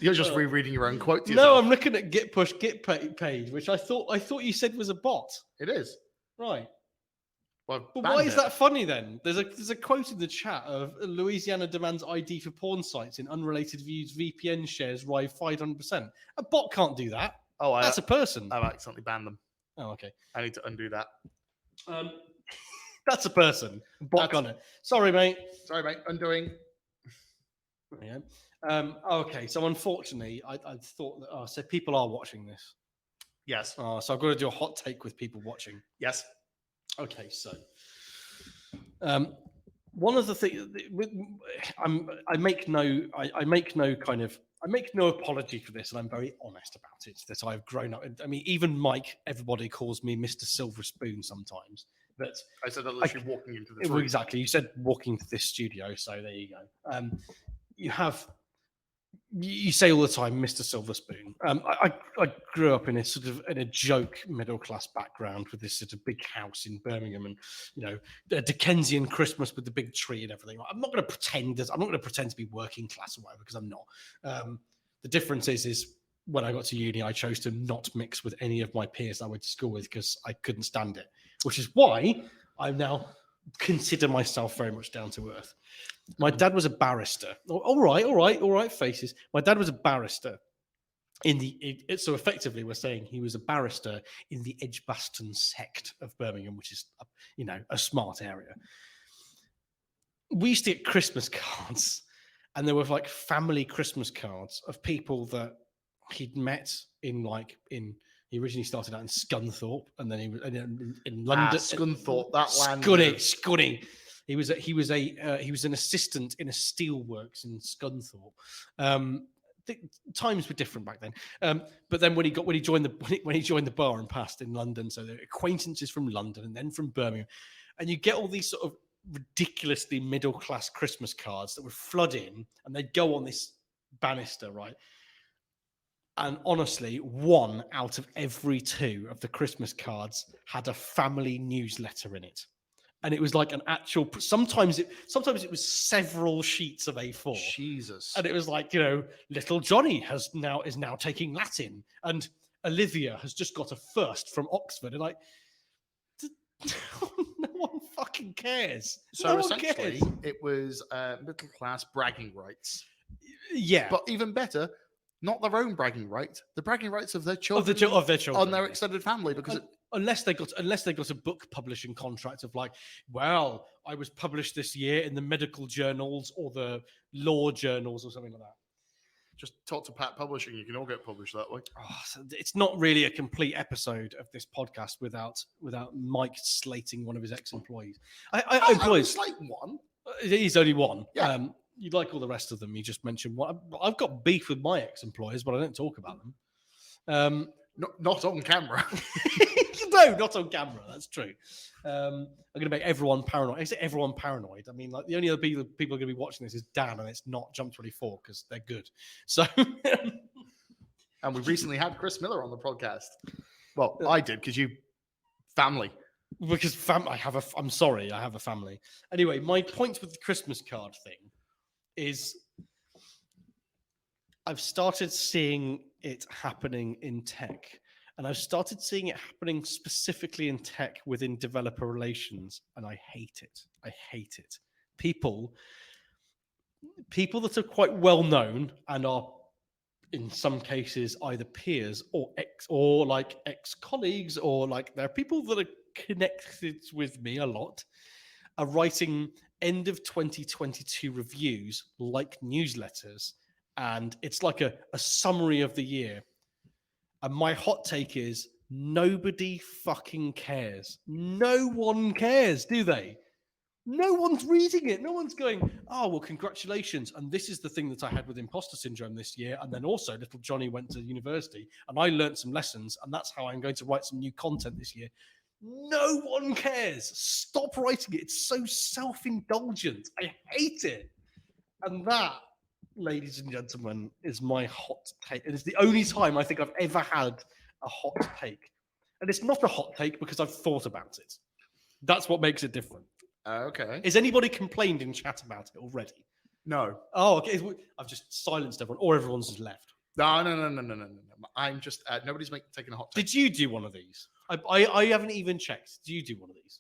You're just rereading your own quote. No, I'm looking at Get Push Get Paid, which I thought you said was a bot. It is. Right. Well, but why is that funny then? There's a quote in the chat of Louisiana demands ID for porn sites in unrelated views. VPN shares rise 500%. A bot can't do that. Oh, that's a person. I've accidentally banned them. Oh, okay. I need to undo that. That's a person. Bot on it. Sorry, mate. Undoing. Yeah. Okay. So unfortunately, I thought that. So people are watching this. Yes. So I've got to do a hot take with people watching. Yes. Okay. So, one of the things I make no apology for this, and I'm very honest about it. That I've grown up. I mean, even Mike, everybody calls me Mr. Silver Spoon sometimes. But I said that literally walking into this room. Exactly. You said walking to this studio, so there you go. You say all the time, Mr. Silver Spoon. I grew up in a joke middle class background with this sort of big house in Birmingham, and a Dickensian Christmas with the big tree and everything. I'm not going to pretend to be working class or whatever, because I'm not. The difference is when I got to uni, I chose to not mix with any of my peers I went to school with because I couldn't stand it. Which is why I now consider myself very much down to earth. My dad was a barrister. All right, faces. My dad was a barrister so effectively we're saying he was a barrister in the Edgbaston sect of Birmingham, which is, a smart area. We used to get Christmas cards, and there were like family Christmas cards of people that he'd met he originally started out in Scunthorpe, and then he was in London. Scunthorpe, that land. Scunny. He was an assistant in a steelworks in Scunthorpe. Times were different back then. But then when he joined the bar and passed in London, so there were acquaintances from London and then from Birmingham, and you get all these sort of ridiculously middle class Christmas cards that would flood in, and they'd go on this banister, right? And honestly, 1 out of every 2 of the Christmas cards had a family newsletter in it. And it was like an actual, sometimes it was several sheets of A4. Jesus. And it was like, little Johnny is now taking Latin, and Olivia has just got a first from Oxford. And no one fucking cares. So essentially, it was middle class bragging rights. Yeah. But even better, not their own bragging rights, the bragging rights of their children, of their children, on their extended family, because unless they got a book publishing contract of like, well, I was published this year in the medical journals or the law journals or something like that. Just talk to Pat Publishing; you can all get published that way. So it's not really a complete episode of this podcast without Mike slating one of his ex-employees. I slate one. He's only one. Yeah. You like all the rest of them. You just mentioned one. I've got beef with my ex-employers, but I don't talk about them. Not on camera. No, not on camera. That's true. I'm going to make everyone paranoid. I say everyone paranoid. I mean, like the only other people are going to be watching this is Dan, and it's not Jump 24 because they're good. So, and we recently had Chris Miller on the podcast. Well, I did because you family. Because I'm sorry, I have a family. Anyway, my point with the Christmas card thing is I've started seeing it happening in tech, and I've started seeing it happening specifically in tech within developer relations, and I hate it. I hate it. People that are quite well known and are in some cases either peers or ex-colleagues, or like there are people that are connected with me a lot, are writing end of 2022 reviews like newsletters, and it's like a summary of the year. And my hot take is nobody fucking cares. No one cares, do they? No one's reading it. No one's going, oh, well, congratulations. And this is the thing that I had with imposter syndrome this year. And then also, little Johnny went to university and I learned some lessons. And that's how I'm going to write some new content this year. No one cares. Stop writing it. It's so self-indulgent. I hate it. And that, ladies and gentlemen, is my hot take. And it's the only time I think I've ever had a hot take. And it's not a hot take because I've thought about it. That's what makes it different. Okay. Has anybody complained in chat about it already? No. Oh, okay. I've just silenced everyone, or everyone's just left. No. I'm just nobody's taking a hot take. Did you do one of these? I haven't even checked. Do you do one of these?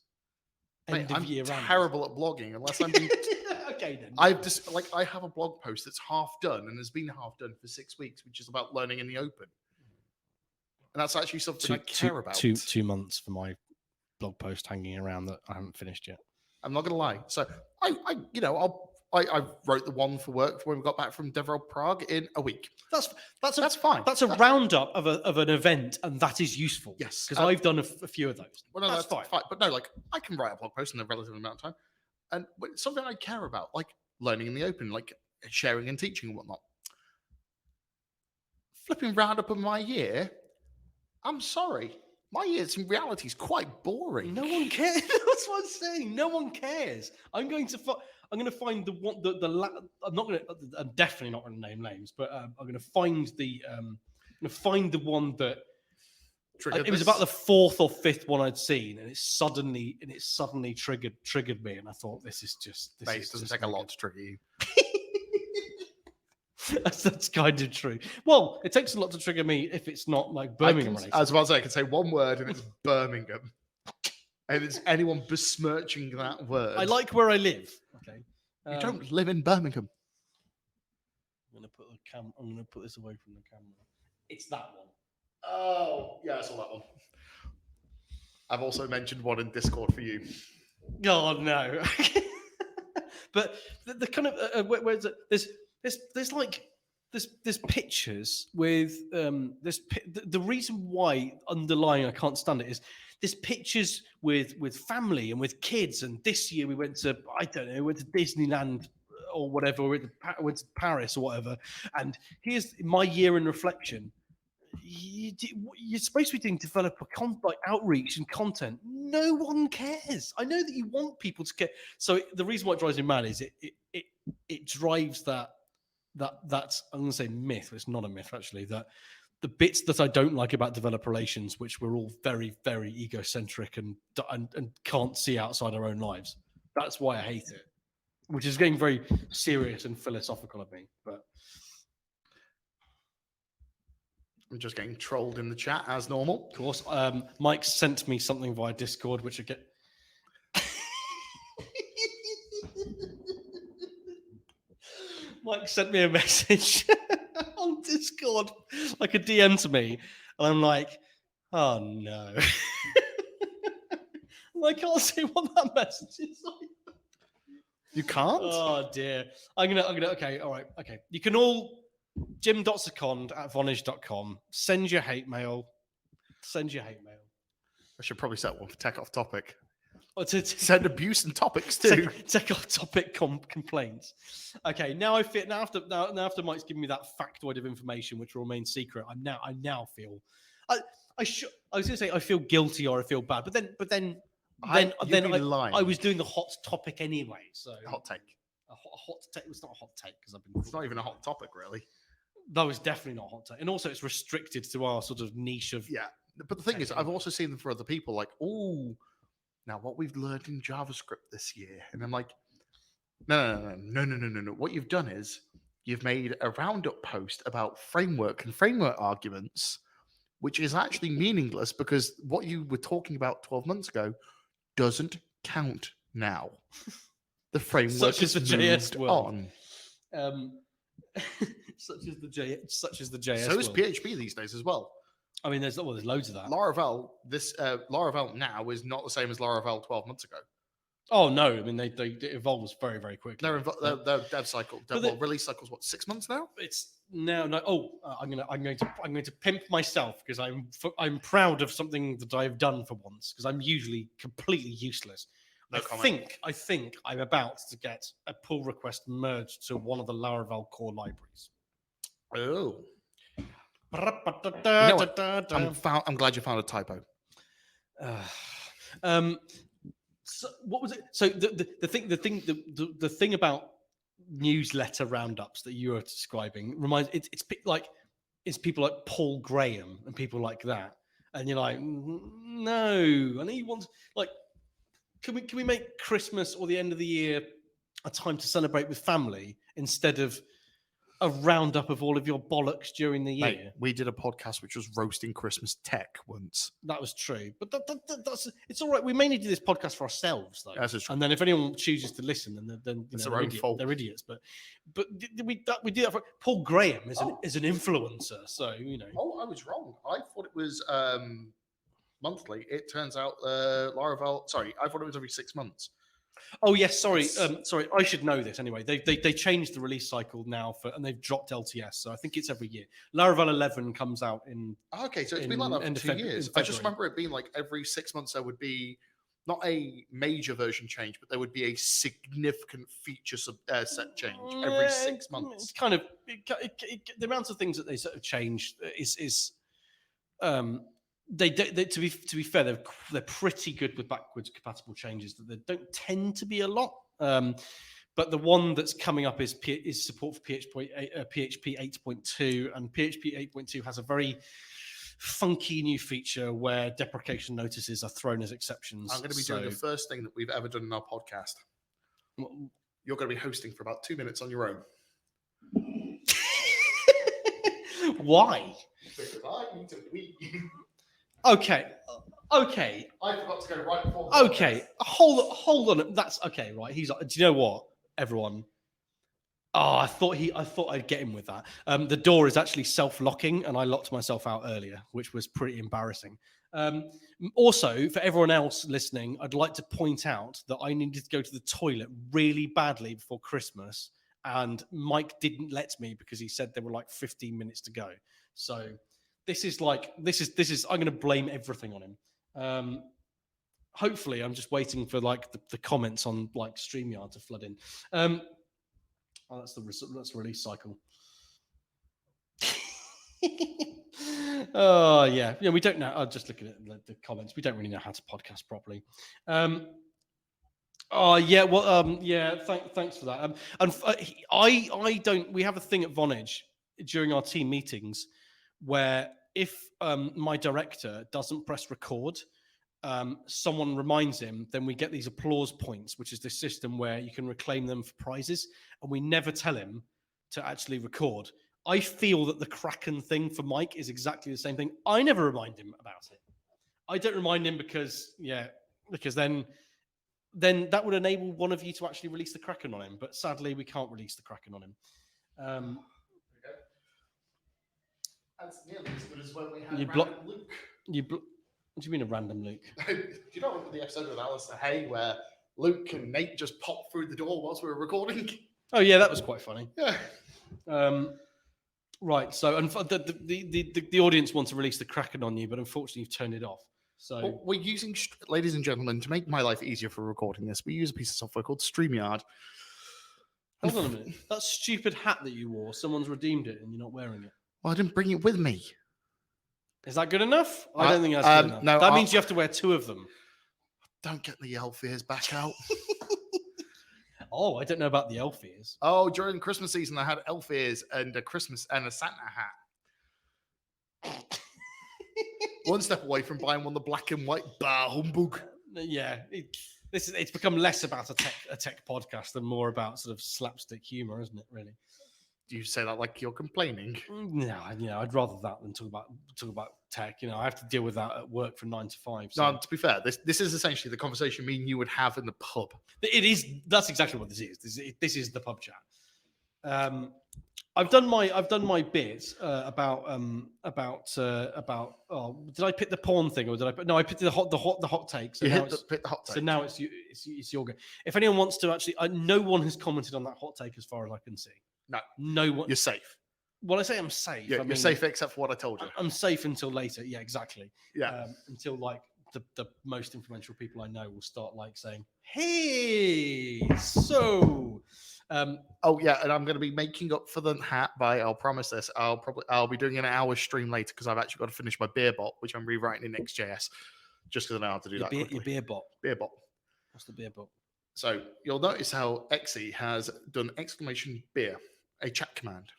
Mate, I'm year terrible at blogging unless I'm being... Okay then. I have a blog post that's half done and has been half done for 6 weeks, which is about learning in the open. And that's actually something I care about. 2 months for my blog post hanging around that I haven't finished yet. I'm not gonna lie. So I wrote the one for work when we got back from Devrel Prague in a week. That's fine. That's a roundup of an event, and that is useful. Yes, because I've done a few of those. Well, no, that's fine. But no, like I can write a blog post in a relative amount of time, and it's something I care about, like learning in the open, like sharing and teaching and whatnot. Flipping roundup of my year. I'm sorry. My years in reality is quite boring. No one cares. That's what I'm saying. No one cares. I'm going to find the one. I'm definitely not going to name names, but I'm going to find the. I'm going to find the one that. It was about the fourth or fifth one I'd seen, and it suddenly triggered me, and I thought, this is just. Mate, it doesn't take a lot to trigger you. That's kind of true. Well, it takes a lot to trigger me if it's not like Birmingham related. I was about to say, I can say one word and it's Birmingham. And it's anyone besmirching that word. I like where I live. Okay. You don't live in Birmingham. I'm gonna put this away from the camera. It's that one. Oh, yeah, I saw that one. I've also mentioned one in Discord for you. Oh no. But the kind of where's it? There's pictures with the reason why underlying I can't stand it is there's pictures with family and with kids, and this year we went to Disneyland or whatever, we went to Paris or whatever, and here's my year in reflection. You're supposed to be doing developer outreach and content. No one cares. I know that you want people to care. So the reason why it drives me mad is it drives that I'm going to say myth, but it's not a myth actually, that the bits that I don't like about developer relations, which we're all very, very egocentric and can't see outside our own lives. That's why I hate it, which is getting very serious and philosophical of me. But I'm just getting trolled in the chat as normal. Of course, Mike sent me something via Discord, which I get. Mike sent me a message on Discord, like a DM to me, and I'm like, oh no. And I can't see what that message is. You can't? Oh dear. I'm gonna okay, all right, okay. You can all jim.second@vonage.com. Send your hate mail. I should probably set one for tech off topic. Or send abuse and topics too. Tech off topic complaints. Okay, now after Mike's given me that factoid of information which will remain secret, I now feel I was gonna say I feel guilty or I feel bad, but then I was doing the hot topic anyway. So hot take. A hot take. It's not a hot take because it's not even a hot topic really. No, it's definitely not a hot take, and also it's restricted to our sort of niche of. Yeah, but the thing is, I've also seen them for other people. Like, oh, now what we've learned in JavaScript this year, and I'm like, no. What you've done is you've made a roundup post about framework and framework arguments, which is actually meaningless because what you were talking about 12 months ago doesn't count now. The framework such as the JS world. On. Such as the JS. So is PHP these days as well. I mean, there's loads of that. Laravel, Laravel now is not the same as Laravel 12 months ago. Oh no! I mean, it evolves very, very quickly. Their dev cycle, release cycle's what, 6 months now? It's now, no, I'm going to pimp myself because I'm proud of something that I've done for once because I'm usually completely useless. No comment. I think I'm about to get a pull request merged to one of the Laravel core libraries. Oh. You know what? I'm glad you found a typo. So what was it? So the thing about newsletter roundups that you are describing reminds it's people like Paul Graham and people like that, and you're like, no, I know you want like, can we make Christmas or the end of the year a time to celebrate with family instead of a roundup of all of your bollocks during the year? Mate, we did a podcast which was roasting Christmas tech once. That was true, but that's it's all right. We mainly do this podcast for ourselves, though. And then if anyone chooses to listen, then it's their own fault. They're idiots. But we do that for Paul Graham is an influencer, so you know. Oh, I was wrong. I thought it was monthly. It turns out Laravel. Sorry, I thought it was every 6 months. Oh yes, sorry. I should know this anyway. They changed the release cycle now and they've dropped LTS, so I think it's every year. Laravel 11 comes out in. Okay, so it's been like that for 2 years. I just remember it being like every 6 months there would be not a major version change, but there would be a significant feature set change every 6 months. It's kind of the amount of things that they sort of change is They to be fair, they're pretty good with backwards compatible changes. That there don't tend to be a lot, but the one that's coming up is support for PHP 8.2, and PHP 8.2 has a very funky new feature where deprecation notices are thrown as exceptions. I'm going to be doing the first thing that we've ever done in our podcast. You're going to be hosting for about 2 minutes on your own. Why? Because I need to wee. Okay. I forgot to go right before. Okay. Hold on. That's okay, right? He's like, do you know what, everyone? Oh, I thought I'd get him with that. The door is actually self-locking, and I locked myself out earlier, which was pretty embarrassing. Also, for everyone else listening, I'd like to point out that I needed to go to the toilet really badly before Christmas, and Mike didn't let me because he said there were like 15 minutes to go. So this is I'm going to blame everything on him. Hopefully I'm just waiting for like the comments on like StreamYard to flood in. That's the release cycle. Oh yeah, we don't know. I'm just looking at the comments. We don't really know how to podcast properly. Oh yeah, well thanks for that. And I don't. We have a thing at Vonage during our team meetings where if my director doesn't press record, someone reminds him, then we get these applause points, which is this system where you can reclaim them for prizes, and we never tell him to actually record. I feel that the Kraken thing for Mike is exactly the same thing. I never remind him about it. I don't remind him because then that would enable one of you to actually release the Kraken on him, but sadly we can't release the Kraken on him. That's nearly as good as when we had Luke. What do you mean a random Luke? Do you know the episode with Alistair Hay where Luke and Nate just popped through the door whilst we were recording? Oh yeah, that was quite funny. Yeah. Right. So, and the audience want to release the Kraken on you, but unfortunately you've turned it off. So well, we're using, ladies and gentlemen, to make my life easier for recording this, we use a piece of software called StreamYard. Hold on a minute. That stupid hat that you wore, someone's redeemed it and you're not wearing it. Well, I didn't bring it with me. Is that good enough? I don't think that's good enough. No, that means you have to wear two of them. Don't get the elf ears back out. Oh, I don't know about the elf ears. Oh, during Christmas season, I had elf ears and a Santa hat. One step away from buying one of the black and white bar humbug. Yeah, it's become less about a tech podcast and more about sort of slapstick humor, isn't it? Really. Do you say that like you're complaining? No, I'd rather that than talk about tech. I have to deal with that at work from 9 to 5. So. No, to be fair, this is essentially the conversation me and you would have in the pub. It is. That's exactly what this is. This is the pub chat. I've done my bit about. Oh, did I pick the porn thing or did I? No, I picked the hot take. So pick the hot take. So now it's your go. If anyone wants to actually, no one has commented on that hot take as far as I can see. No one. You're safe. Well, I say I'm safe. Yeah, I you're mean, safe except for what I told you. I'm safe until later. Yeah, exactly. Yeah. Until like the most influential people I know will start like saying, "Hey, so." Oh yeah, and I'm going to be making up for the hat by. I'll promise this. I'll be doing an hour stream later because I've actually got to finish my beer bot, which I'm rewriting in Next.js, just because I know how to do that quickly. Your beer bot. Beer bot. What's the beer bot? So you'll notice how Xe has done exclamation beer, a chat command.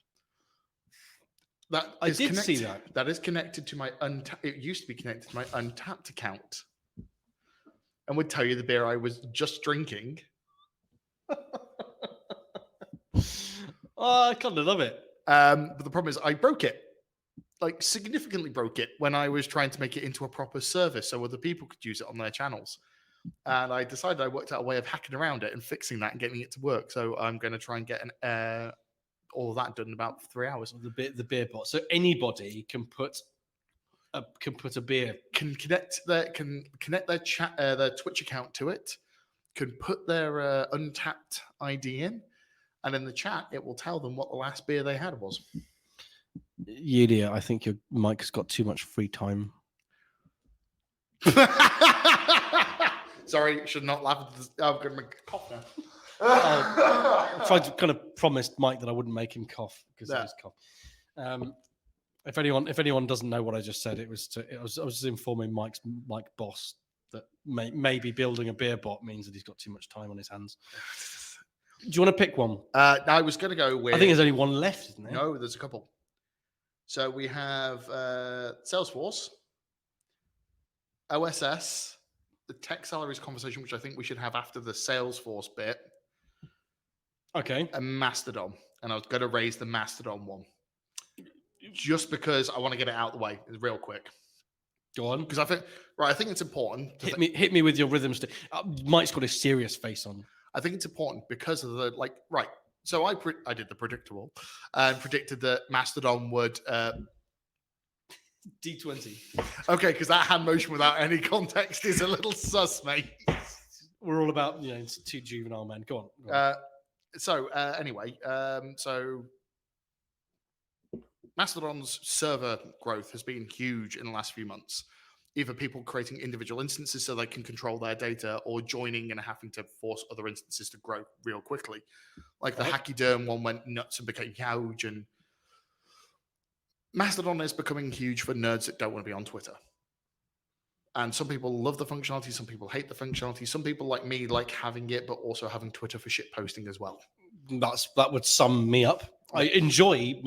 That I is did connected, see that. That is connected to my It used to be connected to my Untapped account, and would tell you the beer I was just drinking. Oh, I kind of love it. But the problem is, I broke it, like significantly broke it when I was trying to make it into a proper service so other people could use it on their channels. And I decided I worked out a way of hacking around it and fixing that and getting it to work. So I'm going to try and get all of that done in about 3 hours. The beer bot. So anybody can put a beer Can connect their chat their Twitch account to it. Can put their Untapped ID in, and in the chat it will tell them what the last beer they had was. Yulia, I think your mic has got too much free time. Sorry, should not laugh at this. I'm going to make a cough now. I tried to kind of promised Mike that I wouldn't make him cough because of his cough. If anyone doesn't know what I just said, I was just informing Mike boss that maybe building a beer bot means that he's got too much time on his hands. Do you want to pick one? I was going to go with. I think there's only one left, isn't there? No, there's a couple. So we have Salesforce, OSS, the tech salaries conversation, which I think we should have after the Salesforce bit. Okay. And Mastodon. And I was going to raise the Mastodon one. Just because I want to get it out of the way real quick. Go on. Because I think it's important. Hit me with your rhythm stick. Mike's got a serious face on. I think it's important because of the So I did the predictable and predicted that Mastodon would D20. Okay, because that hand motion without any context is a little sus, mate. We're all about it's two juvenile men. Go on. Anyway, so Mastodon's server growth has been huge in the last few months. Either people creating individual instances so they can control their data, or joining and having to force other instances to grow real quickly. Like the Hachyderm one went nuts and became huge, and Mastodon is becoming huge for nerds that don't want to be on Twitter. And some people love the functionality, some people hate the functionality, some people like me like having it, but also having Twitter for shit posting as well. That would sum me up. I enjoy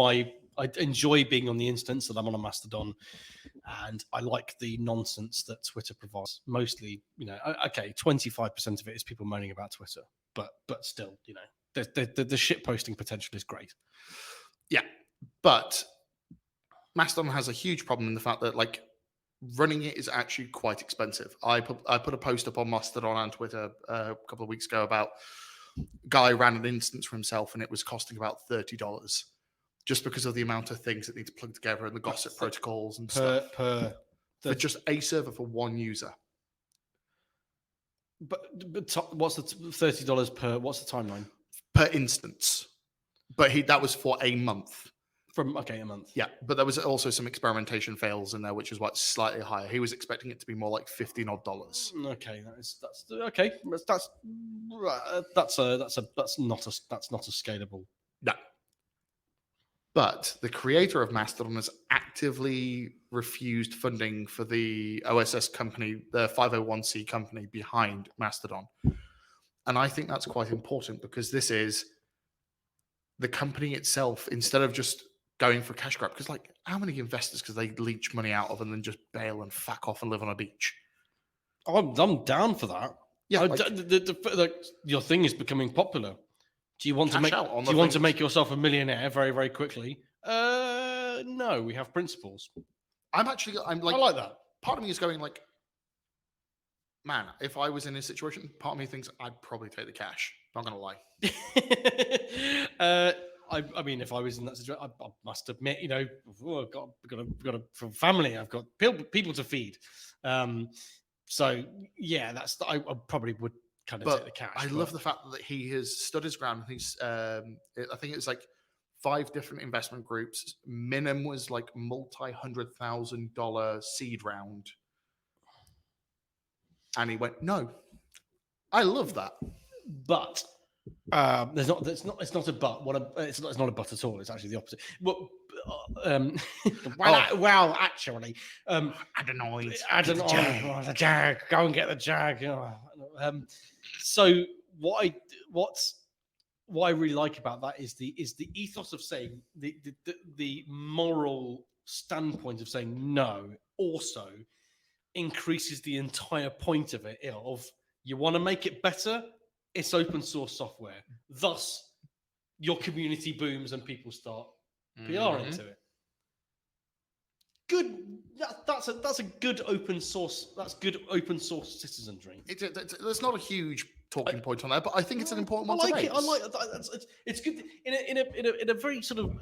being on the instance that I'm on a Mastodon, and I like the nonsense that Twitter provides. Mostly, 25% of it is people moaning about Twitter, but still, the shit posting potential is great. Yeah, but Mastodon has a huge problem in the fact that running it is actually quite expensive. I put a post up on Mastodon and Twitter a couple of weeks ago about a guy ran an instance for himself, and it was costing about $30. Just because of the amount of things that need to plug together and the gossip protocols and stuff. For just a server for one user. But what's the $30 per? What's the timeline per instance? But that was for a month. A month. Yeah, but there was also some experimentation fails in there, which was slightly higher. He was expecting it to be more like $15 odd. Okay, that's okay. That's not a scalable. No. But the creator of Mastodon has actively refused funding for the OSS company, the 501c company behind Mastodon. And I think that's quite important because this is the company itself, instead of just going for cash grab. Because how many investors could they leech money out of and then just bail and fuck off and live on a beach? I'm down for that. Yeah, your thing is becoming popular. Do you want to make yourself a millionaire very, very quickly? No, we have principles. I like that. Part of me is going man, if I was in this situation, part of me thinks I'd probably take the cash. Not gonna lie. I mean, if I was in that situation, I must admit, I've got a family. I've got people to feed. So yeah, I probably would take the cash. I love the fact that he has stood his ground. He's, I think it's 5 different investment groups. Minimum was like multi-$100,000 seed round. And he went, no, I love that. But it's not a but. It's not a but at all. It's actually the opposite. Well, actually, Adenoids. I don't know. The Jag. Go and get the Jag. So what I really like about that is the ethos of saying the moral standpoint of saying no also increases the entire point of it. Of you want to make it better, it's open source software. Thus, your community booms and people start PR into it. Good. That's a good open source. That's good open source citizenry. There's not a huge talking point on that, but I think it's an important one. I like it. I like it. It's good in a very sort of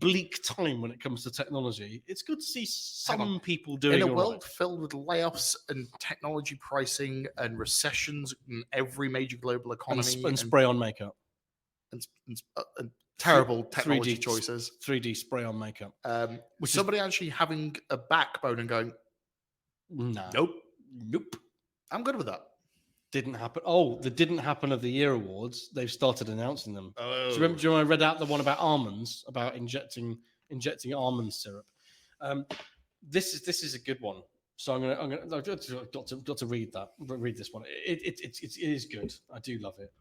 bleak time when it comes to technology. It's good to see some people doing in a all world right. filled with layoffs and technology pricing and recessions in every major global economy and spray on makeup and terrible technology 3D choices. 3D spray on makeup. Somebody actually having a backbone and going, nope, I'm good with that. Didn't happen. Oh, the didn't happen of the year awards. They've started announcing them. Oh. Do you remember I read out the one about almonds, about injecting almond syrup? This is a good one. So I've got to read that. Read this one. It is good. I do love it.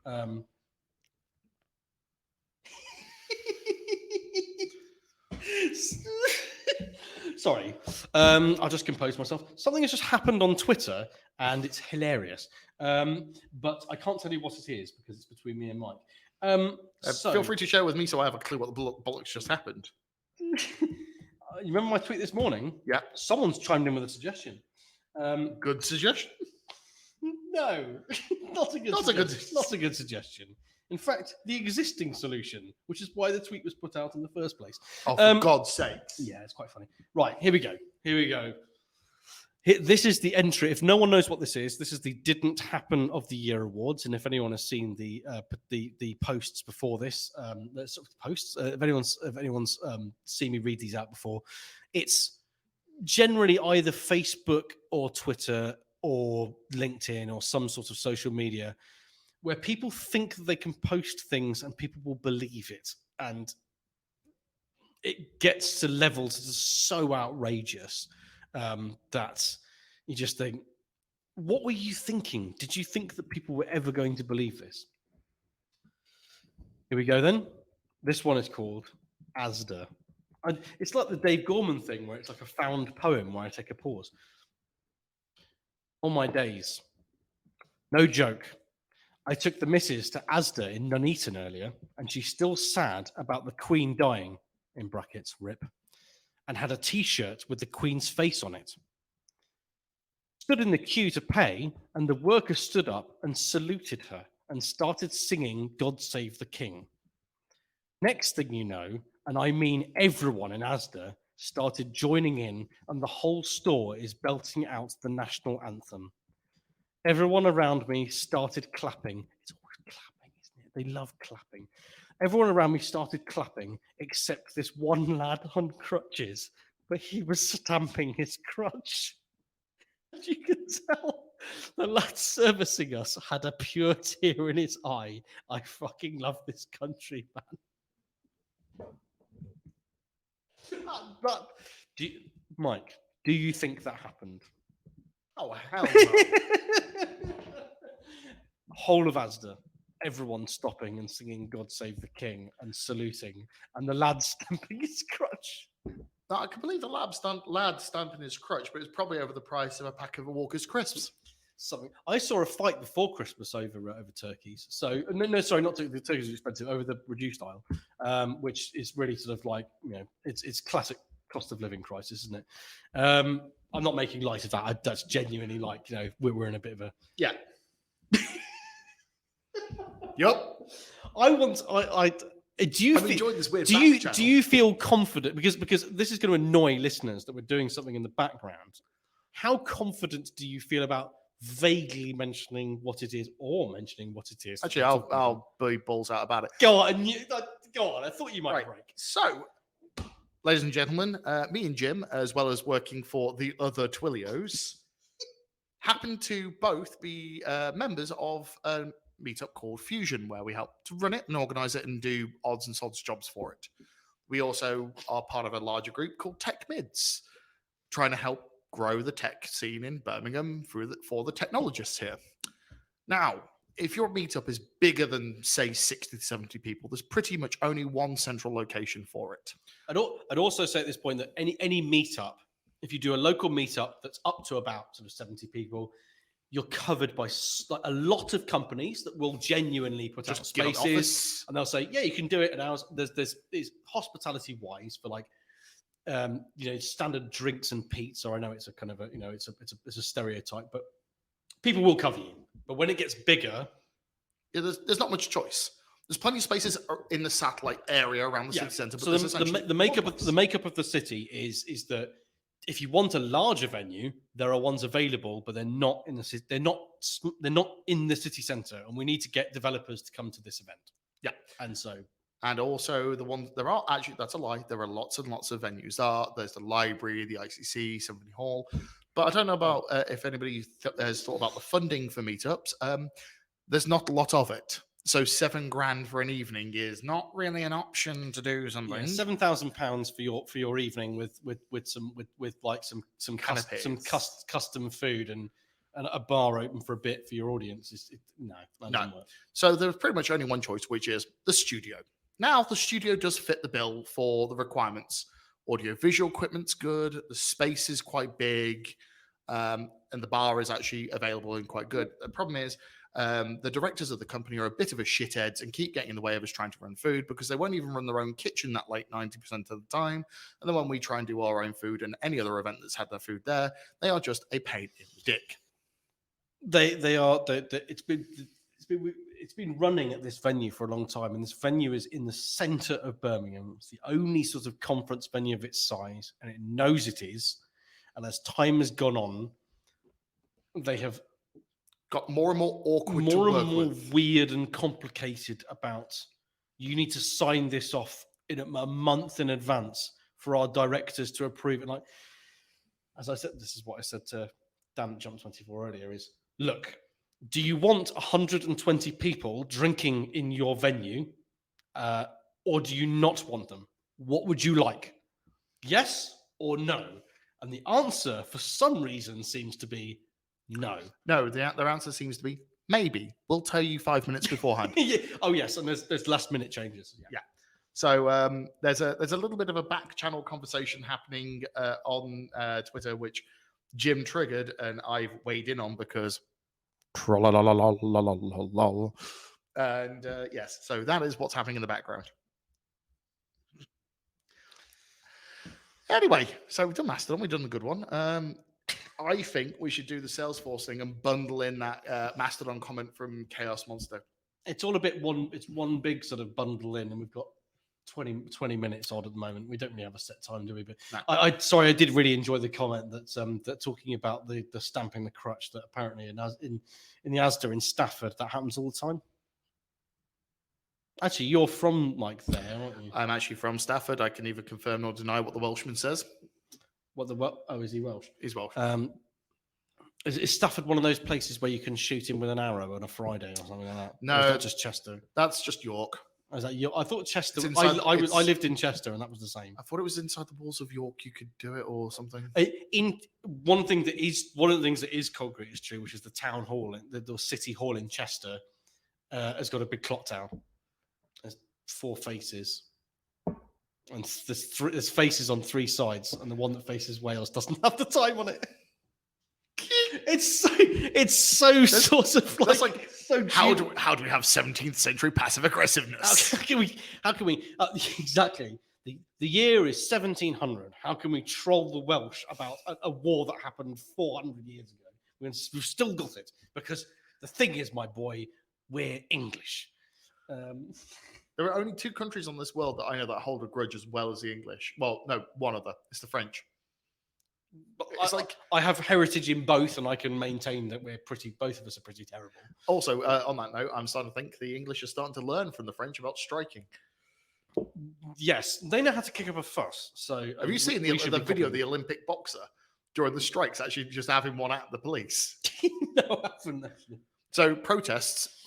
Sorry, I'll just compose myself. Something has just happened on Twitter, and it's hilarious. But I can't tell you what it is because it's between me and Mike. Feel free to share with me so I have a clue what the bollocks just happened. You remember my tweet this morning? Yeah. Someone's chimed in with a suggestion. Good suggestion? No, not a good suggestion. In fact, the existing solution, which is why the tweet was put out in the first place. Oh, for God's sake. Yeah, it's quite funny. Right, here we go. This is the entry. If no one knows what this is the Didn't Happen of the Year awards. And if anyone has seen the posts before this, if anyone's seen me read these out before, it's generally either Facebook or Twitter or LinkedIn or some sort of social media where people think they can post things and people will believe it. And it gets to levels that are so outrageous that you just think, what were you thinking? Did you think that people were ever going to believe this? Here we go then. This one is called Asda. And it's like the Dave Gorman thing where it's like a found poem where I take a pause. On my days, no joke, I took the missus to Asda in Nuneaton earlier, and she's still sad about the Queen dying, in brackets, RIP, and had a T-shirt with the Queen's face on it. Stood in the queue to pay, and the worker stood up and saluted her and started singing God Save the King. Next thing you know, and I mean everyone in Asda, started joining in, and the whole store is belting out the national anthem. Everyone around me started clapping. It's always clapping, isn't it? They love clapping. Everyone around me started clapping, except this one lad on crutches, but he was stamping his crutch. As you can tell, the lad servicing us had a pure tear in his eye. I fucking love this country, man. But Mike, do you think that happened? Oh, hell no. Whole of Asda, everyone stopping and singing God Save the King and saluting, and the lad stamping his crutch. Now, I can believe the lad stamping his crutch, but it's probably over the price of a pack of Walker's crisps. Something. I saw a fight before Christmas over turkeys. So no, sorry, not the turkeys are expensive. Over the reduced aisle, which is really sort of like, you know, it's classic cost of living crisis, isn't it? I'm not making light of that. That's genuinely like, you know, we're in a bit of a yeah. Yep. Do you feel confident because this is going to annoy listeners that we're doing something in the background? How confident do you feel about vaguely mentioning what it is or mentioning what it is? Actually, I'll be balls out about it. Go on. Go on. I thought you might Right. break. So, ladies and gentlemen, me and Jim, as well as working for the other Twilios, happen to both be members of a meetup called Fusion, where we help to run it and organize it and do odds and sods jobs for it. We also are part of a larger group called Tech Mids, trying to help grow the tech scene in Birmingham for the technologists here. Now, if your meetup is bigger than, say, 60 to 70 people, there's pretty much only one central location for it. I'd also say at this point that any meetup, if you do a local meetup that's up to about sort of 70 people, you're covered by like a lot of companies that will genuinely put out Just get an spaces, office. and they'll say, yeah, you can do it at ours. There's hospitality wise for like standard drinks and pizza. I know it's a kind of it's a stereotype, but people will cover you. But when it gets bigger, Yeah, there's not much choice. There's plenty of spaces in the satellite area around the city centre. But so the makeup of the city is that if you want a larger venue, there are ones available, but they're not in the city. They're not in the city centre, and we need to get developers to come to this event. Yeah, and also the ones there are actually, that's a lie. There are lots and lots of venues. There's the library, the ICC, Symphony Hall. But I don't know about if anybody has thought about the funding for meetups. There's not a lot of it. So $7,000 for an evening is not really an option to do something. Yeah, £7,000 for your evening with some custom food and a bar open for a bit for your audience. No. Doesn't work. So there's pretty much only one choice, which is the studio. Now the studio does fit the bill for the requirements. Audio visual equipment's good. The space is quite big, and the bar is actually available and quite good. The problem is, the directors of the company are a bit of a shitheads and keep getting in the way of us trying to run food, because they won't even run their own kitchen that late 90% of the time. And then when we try and do our own food and any other event that's had their food there, they are just a pain in the dick. They are. It's been running at this venue for a long time, and this venue is in the centre of Birmingham. It's the only sort of conference venue of its size, and it knows it is. And as time has gone on, they have got more and more awkward, weird and complicated about. You need to sign this off in a month in advance for our directors to approve it. Like, as I said, this is what I said to Dan at Jump 24 earlier: is look. Do you want 120 people drinking in your venue, or do you not want them? What would you like? Yes or no? And the answer, for some reason, seems to be no. No, their answer seems to be maybe. We'll tell you 5 minutes beforehand. Yeah. Oh, yes, and there's last-minute changes. Yeah. So there's a little bit of a back-channel conversation happening on Twitter, which Jim triggered, and I've weighed in on because... And yes, so that is what's happening in the background. Anyway, so we've done Mastodon, we've done a good one. I think we should do the Salesforce thing and bundle in that Mastodon comment from Chaos Monster. It's all a bit it's one big sort of bundle in, and we've got 20 minutes odd at the moment. We don't really have a set time, do we? But no. I did really enjoy the comment that talking about the stamping the crutch, that apparently in the Asda in Stafford that happens all the time. Actually, you're from like there, aren't you? I'm actually from Stafford. I can neither confirm nor deny what the Welshman says. Is he Welsh? He's Welsh. Is Stafford one of those places where you can shoot him with an arrow on a Friday or something like that? No, that's just Chester. That's just York. I thought Chester. I lived in Chester, and that was the same. I thought it was inside the walls of York. You could do it or something. One of the things that is concrete is true, which is the town hall, the city hall in Chester, has got a big clock tower. There's 4 faces, and there's faces on 3 sides, and the one that faces Wales doesn't have the time on it. It's so sort of like, that's like so. How do we have 17th century passive aggressiveness? How can we? Exactly. The year is 1700. How can we troll the Welsh about a war that happened 400 years ago? We've still got it, because the thing is, my boy, we're English. There are only 2 countries on this world that I know that hold a grudge as well as the English. Well, no, one other. It's the French. But I have heritage in both, and I can maintain that both of us are pretty terrible. Also, on that note, I'm starting to think the English are starting to learn from the French about striking. Yes, they know how to kick up a fuss. So Have you seen we should the be video of copying. the Olympic boxer during the strikes actually just having one at the police? No, I haven't actually. So protests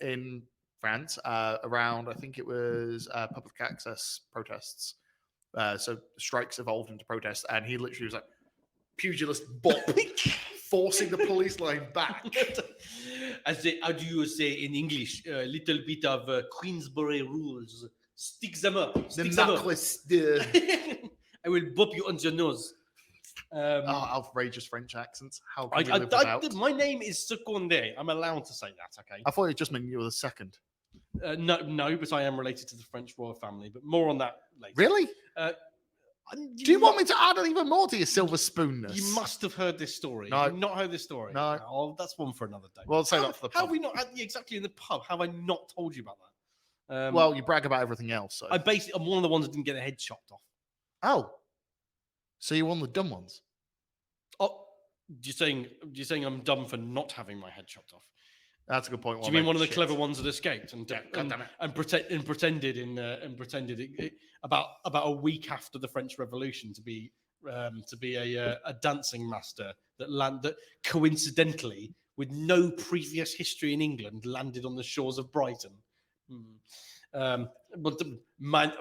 in France around, I think it was public access protests. So strikes evolved into protests, and he literally was like pugilist bop, forcing the police line back. How do you say in English? A little bit of Queensbury rules. Stick them up. The Stick them up. knuckles, the I will bop you on your nose. outrageous French accents. How can we live without? My name is Seconde. I'm allowed to say that, okay? I thought it just meant you were the second. No, but I am related to the French royal family. But more on that later. Really? Do you want me to add even more to your silver spoonness? You must have heard this story. No. You've not heard this story. No. Oh, that's one for another day. Well, say that for the How pub. have we not exactly in the pub? Have I not told you about that? Well, you brag about everything else. So. I'm one of the ones that didn't get their head chopped off. Oh, so you're one of the dumb ones. Oh, you're saying I'm dumb for not having my head chopped off? That's a good point. Do you mean one of the clever ones that escaped and pretended about a week after the French Revolution to be a dancing master that coincidentally, with no previous history in England, landed on the shores of Brighton. But my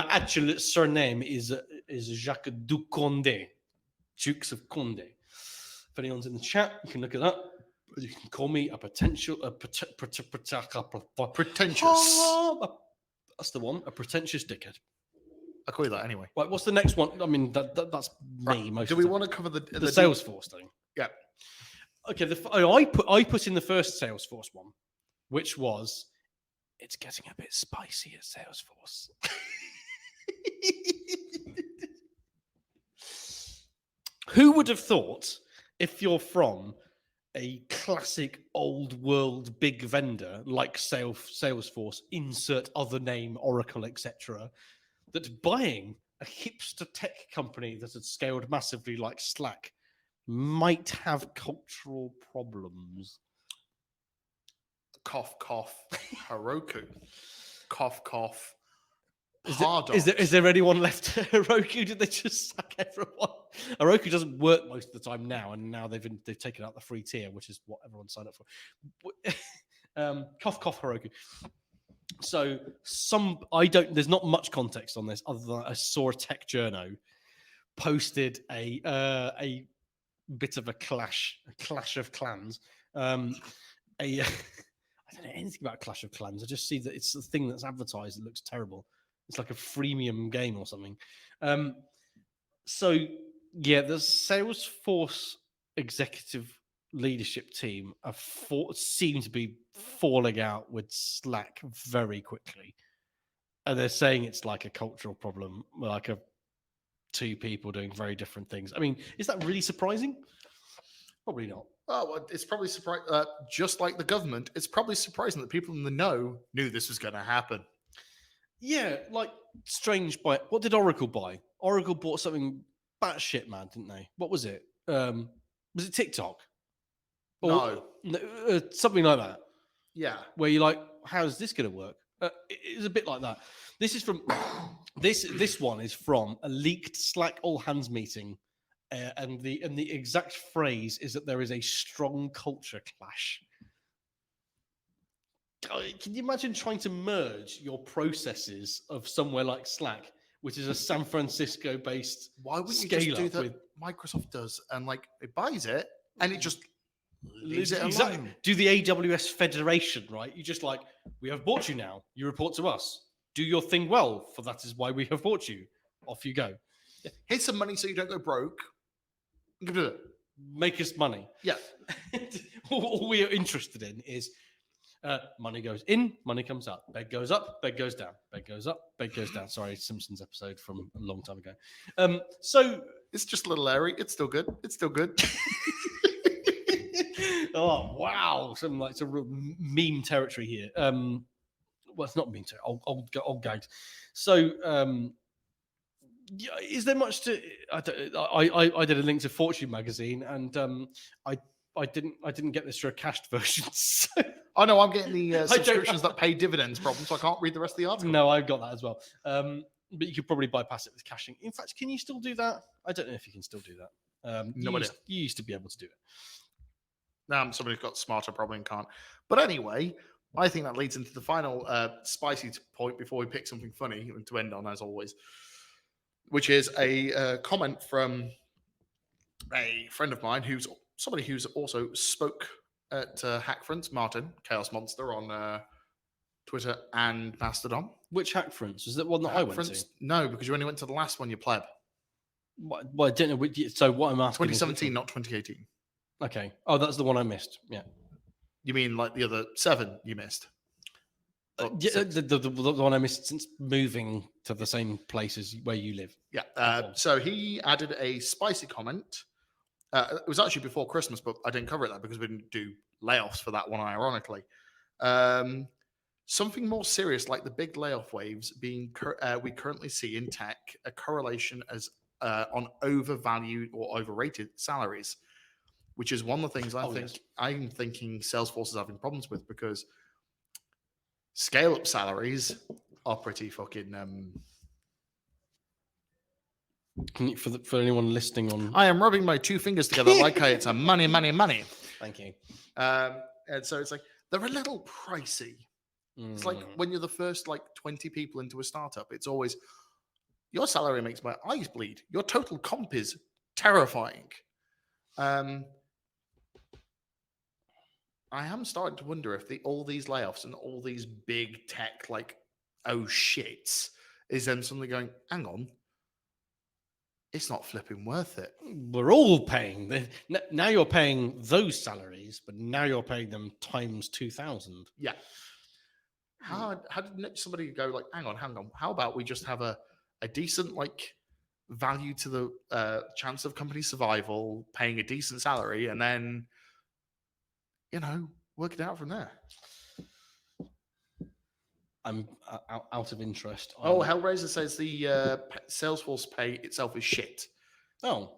actual surname is Jacques du Condé, Dukes of Condé. If anyone's in the chat, you can look it up. You can call me a pretentious. That's the one. A pretentious dickhead. I'll call you that anyway. Right, what's the next one? I mean, that's me most. Do we want to cover the Salesforce thing? Yeah. Okay. I put in the first Salesforce one, which was it's getting a bit spicy at Salesforce. Who would have thought, if you're from a classic old world big vendor like Salesforce, insert other name, Oracle, etc., that buying a hipster tech company that had scaled massively like Slack might have cultural problems? Cough, cough, Heroku. Cough, cough. Is there anyone left at Heroku? Did they just sack everyone? Heroku doesn't work most of the time now, and now they've taken out the free tier, which is what everyone signed up for. Cough, cough, Heroku. So there's not much context on this other than I saw a tech journo posted a bit of a clash of clans. I don't know anything about Clash of Clans. I just see that it's the thing that's advertised. It looks terrible. It's like a freemium game or something. So yeah, the Salesforce executive leadership team seem to be falling out with Slack very quickly, and they're saying it's like a cultural problem, like two people doing very different things. I mean, is that really surprising? Probably not. Oh, well, it's probably surprising. Just like the government, it's probably surprising that people in the know knew this was going to happen. Yeah, like strange. What did Oracle buy? Oracle bought something batshit mad, didn't they? What was it? Was it TikTok? No, something like that. Yeah, where you're like, how is this going to work? It's a bit like that. This is from this one is from a leaked Slack all hands meeting, and the exact phrase is that there is a strong culture clash. Can you imagine trying to merge your processes of somewhere like Slack, which is a San Francisco-based why wouldn't you just do that? Microsoft does, and like it buys it and it just leaves it alone. Do the AWS Federation, right? You just like, we have bought you now. You report to us. Do your thing well, for that is why we have bought you. Off you go. Here's some money so you don't go broke. Make us money. Yeah. All we are interested in is money goes in, money comes out. Bed goes up, bed goes down. Bed goes up, bed goes down. Sorry, Simpsons episode from a long time ago. So it's just a little airy. It's still good. It's still good. Oh wow! Some real meme territory here. Well, it's not meme territory. Old gags. So, is there much to? I did a link to Fortune magazine, and I didn't get this for a cached version. So. Oh no, I'm getting the subscriptions that pay dividends problem, so I can't read the rest of the article. No, I've got that as well. But you could probably bypass it with caching. In fact, can you still do that? I don't know if you can still do that. No idea. You used to be able to do it. Somebody who's got smarter probably can't. But anyway, I think that leads into the final spicy point before we pick something funny to end on, as always, which is a comment from a friend of mine who's somebody who's also spoke at Hackfront, Martin, Chaos Monster, on Twitter and Mastodon. Which Hackfronts? Was that one that I went to? No, because you only went to the last one, you pleb. Well, I don't know. So what I'm asking 2017, not 2018. Okay. Oh, that's the one I missed. Yeah. You mean like the other 7 you missed? Yeah, the one I missed since moving to the same places where you live. Yeah. So he added a spicy comment. It was actually before Christmas, but I didn't cover it that because we didn't do layoffs for that one, ironically. Something more serious, like the big layoff waves we currently see in tech, a correlation as on overvalued or overrated salaries, which is one of the things I'm thinking Salesforce is having problems with, because scale-up salaries are pretty fucking... Can you, for anyone listening on... I am rubbing my 2 fingers together like it's a money. Thank you. And so it's like, they're a little pricey. It's like when you're the first 20 people into a startup, it's always, your salary makes my eyes bleed. Your total comp is terrifying. I am starting to wonder if all these layoffs and all these big tech, oh shits, is them suddenly going, hang on, it's not flipping worth it. We're all paying. Now you're paying those salaries, but now you're paying them times 2,000. Yeah. How did somebody go hang on, how about we just have a decent value to the chance of company survival, paying a decent salary, and then work it out from there. I'm out of interest. Hellraiser says the Salesforce pay itself is shit. Oh,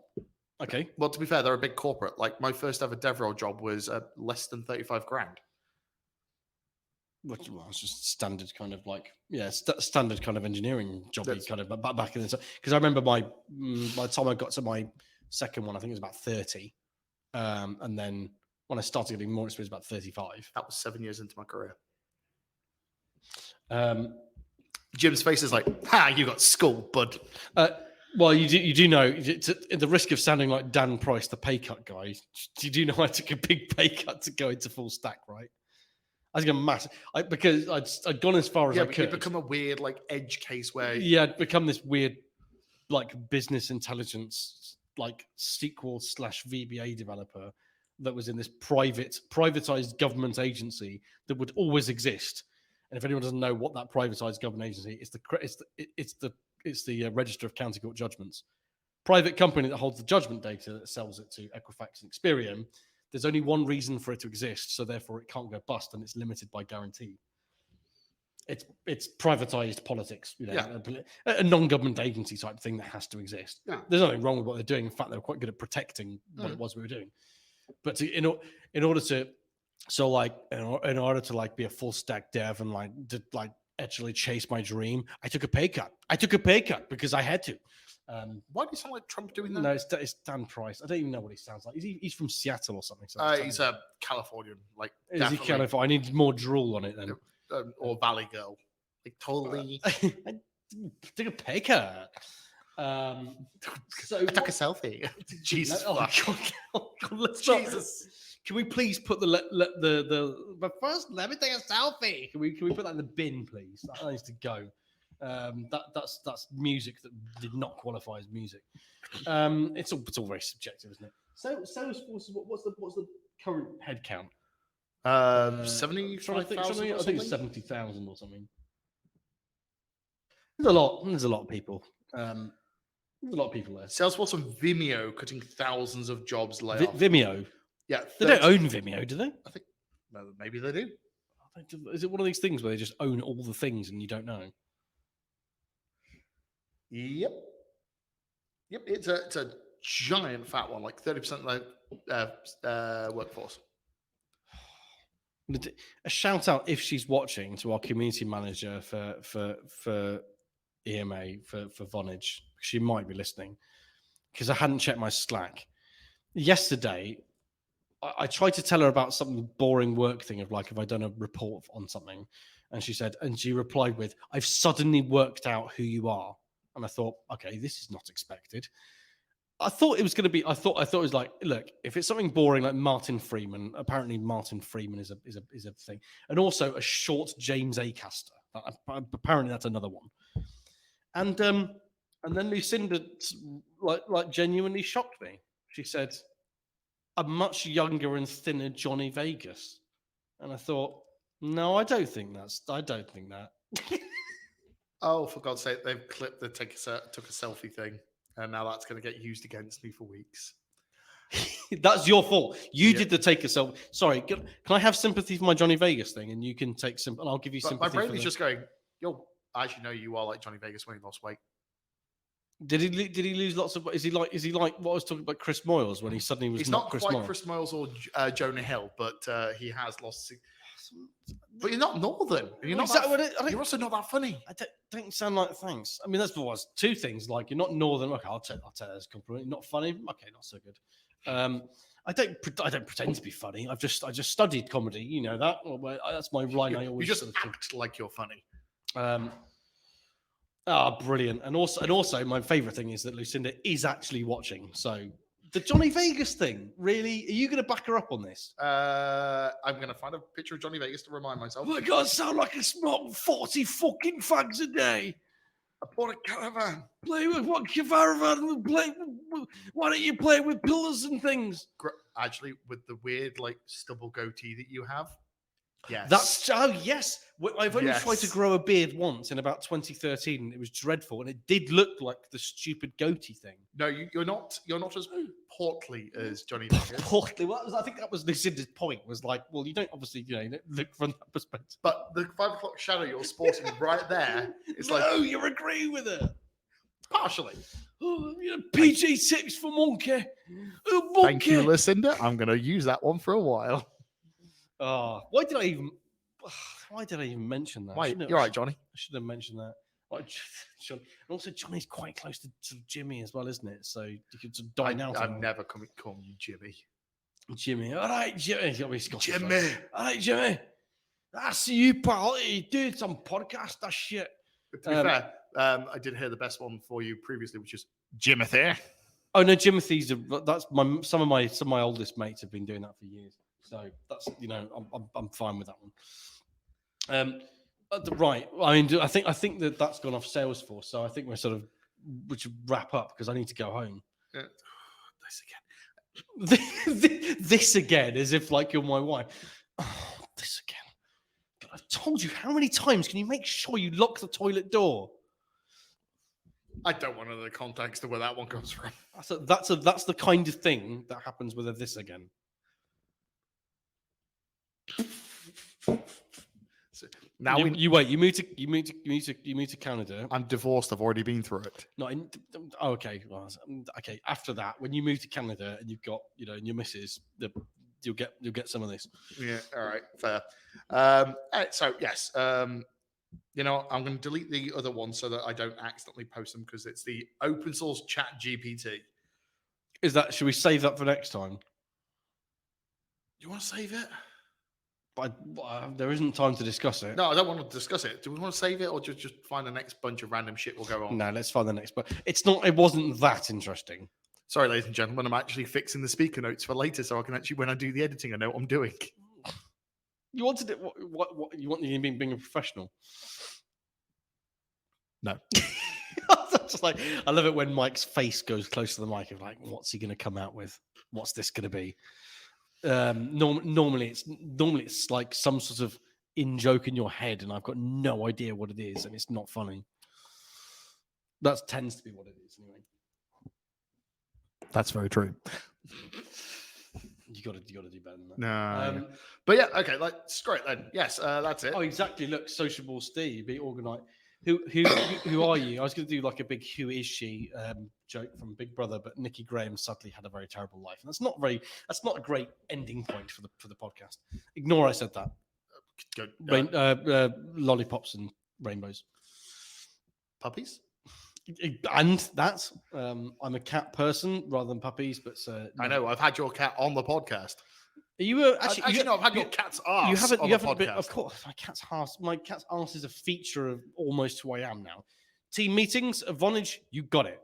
okay. Well, to be fair, they're a big corporate. My first ever DevRel job was less than 35 grand. Which was just standard kind of standard kind of engineering job kind of back in the time. Because I remember by the time I got to my second one, I think it was about 30. And then when I started getting more experience, about 35. That was 7 years into my career. Jim's face is like, you got schooled, bud. Well, you do know, at the risk of sounding like Dan Price, the pay cut guy, you do know I took a big pay cut to go into full stack, right? I was going massive because I'd gone as far as I could. You'd become a weird edge case where I'd become this weird business intelligence SQL / VBA developer that was in this privatized government agency that would always exist. And if anyone doesn't know what that privatized government agency is, it's the Register of County Court Judgments, private company that holds the judgment data that sells it to Equifax and Experian. There's only one reason for it to exist, so therefore it can't go bust, and it's limited by guarantee. It's privatized politics, a non-government agency type thing that has to exist. Yeah. There's nothing wrong with what they're doing. In fact, they were quite good at protecting what it was we were doing. But in order to be a full stack dev and to actually chase my dream, I took a pay cut. Because I had to. Why do you sound like Trump doing that? No, it's Dan Price. I don't even know what he sounds like. He's from Seattle or something. He's a Californian. Is he California? I need more drool on it then. Or Valley Girl. Totally. I took a pay cut. I took a selfie. Jesus. Jesus. Can we please put but first let me take a selfie. Can we put that in the bin, please? That needs to go. That's music that did not qualify as music. It's all very subjective, isn't it? So Salesforce, what's the current head count? 75,000. I think it's 70,000 or something. There's a lot of people. There's a lot of people there. Salesforce and Vimeo cutting thousands of jobs lay off. Vimeo. Yeah, they don't own Vimeo, do they? I think maybe they do. Is it one of these things where they just own all the things and you don't know? Yep. It's a giant fat one, 30% of the workforce. A shout out if she's watching to our community manager for EMA for Vonage. She might be listening because I hadn't checked my Slack yesterday. I tried to tell her about some boring work thing of like, have I done a report on something? And she replied with, I've suddenly worked out who you are. And I thought, okay, this is not expected. I thought it was going to be, I thought it was like, look, if it's something boring like Martin Freeman, apparently Martin Freeman is a thing. And also a short James Acaster. Apparently that's another one. And then Lucinda like genuinely shocked me. She said, a much younger and thinner Johnny Vegas. And I thought, no, I don't think that. Oh, for God's sake, they've clipped the took a selfie thing. And now that's going to get used against me for weeks. That's your fault. You did the take a selfie. Sorry, can I have sympathy for my Johnny Vegas thing? And you can take some, and I'll give you sympathy. My brain is just going, yo, as you know, you are like Johnny Vegas when he lost weight. Did he lose lots of? Is he like what I was talking about Chris Moyles when he suddenly was? He's not Chris quite Moyles. Chris Moyles or Jonah Hill, but he has lost. But you're not northern. You're not. You're also not that funny. I don't sound like thanks. I mean, that's what was two things. Like you're not northern. Okay, I'll take that as a compliment. You're not funny. Okay, not so good. I don't pretend to be funny. I just studied comedy. You know that. That's my line. I always you just act like you're funny. Brilliant. And also my favorite thing is that Lucinda is actually watching. So the Johnny Vegas thing, really? Are you going to back her up on this? I'm going to find a picture of Johnny Vegas to remind myself. Oh my God, sound like I smoke 40 fucking fags a day. I bought a caravan. Play with what caravan? Why don't you play with pillars and things? Actually, with the weird like stubble goatee that you have. Yes. Yes. I've only tried to grow a beard once in about 2013, and it was dreadful, and it did look like the stupid goatee thing. No, you're not as portly as Johnny Vegas. Portly. Well, I think that was Lucinda's point. Was like, well, you don't obviously, look from that perspective. But the 5 o'clock shadow you're sporting right there, it's like, no, you're agreeing with her. Partially. Oh, PG tips for monkey. Monkey. Thank you, Lucinda. I'm going to use that one for a while. Oh, why did I even mention that? Wait, you're right, Johnny. I should have mentioned that. And also, Johnny's quite close to Jimmy as well, isn't it? So you could sort of dine out. I'm never coming to call you Jimmy. Jimmy. All right, Jimmy. Jimmy. All right, Jimmy. I see you, pal. You doing some podcast, that shit. To be fair, I did hear the best one for you previously, which is Jimothy. Oh no, Jimothy's that's some of my oldest mates have been doing that for years. So that's I'm fine with that one. Right. I mean, I think that's gone off Salesforce. So I think we should wrap up because I need to go home. This again. This again, as if like you're my wife. Oh, this again. God, I've told you how many times. Can you make sure you lock the toilet door? I don't want to know the context of where that one comes from. That's the kind of thing that happens with a this again. So now you wait. You moved to Canada. I'm divorced. I've already been through it. Okay. Well, okay. After that, when you move to Canada and you've got your missus, you'll get some of this. Yeah. All right. Fair. So yes. I'm going to delete the other one so that I don't accidentally post them because it's the open source Chat GPT. Should we save that for next time? You want to save it? But there isn't time to discuss it. No, I don't want to discuss it. Do we want to save it or just find the next bunch of random shit will go on? No, let's find the next. But it wasn't that interesting. Sorry, ladies and gentlemen. I'm actually fixing the speaker notes for later so I can actually, when I do the editing, I know what I'm doing. You wanted it? What you want? You being a professional? No. Just like I love it when Mike's face goes close to the mic. Of like, what's he going to come out with? What's this going to be? Normally it's like some sort of in joke in your head, and I've got no idea what it is, and it's not funny. That tends to be what it is, anyway. That's very true. You got to do better than that. No. But yeah, okay, screw it then. Yes, that's it. Oh, exactly. Look, sociable Steve, be organised. Who are you? I was going to do like a big "Who is she?" Joke from Big Brother, but Nikki Graham sadly had a very terrible life, and that's not a great ending point for the podcast. Ignore I said that. Lollipops and rainbows. Puppies? And that I'm a cat person rather than puppies, but I know. I've had your cat on the podcast. Are you Actually, no, I've had your cat's arse you haven't on you the haven't been, podcast. of course. My cat's arse is a feature of almost who I am now. Team meetings at Vonage, you got it.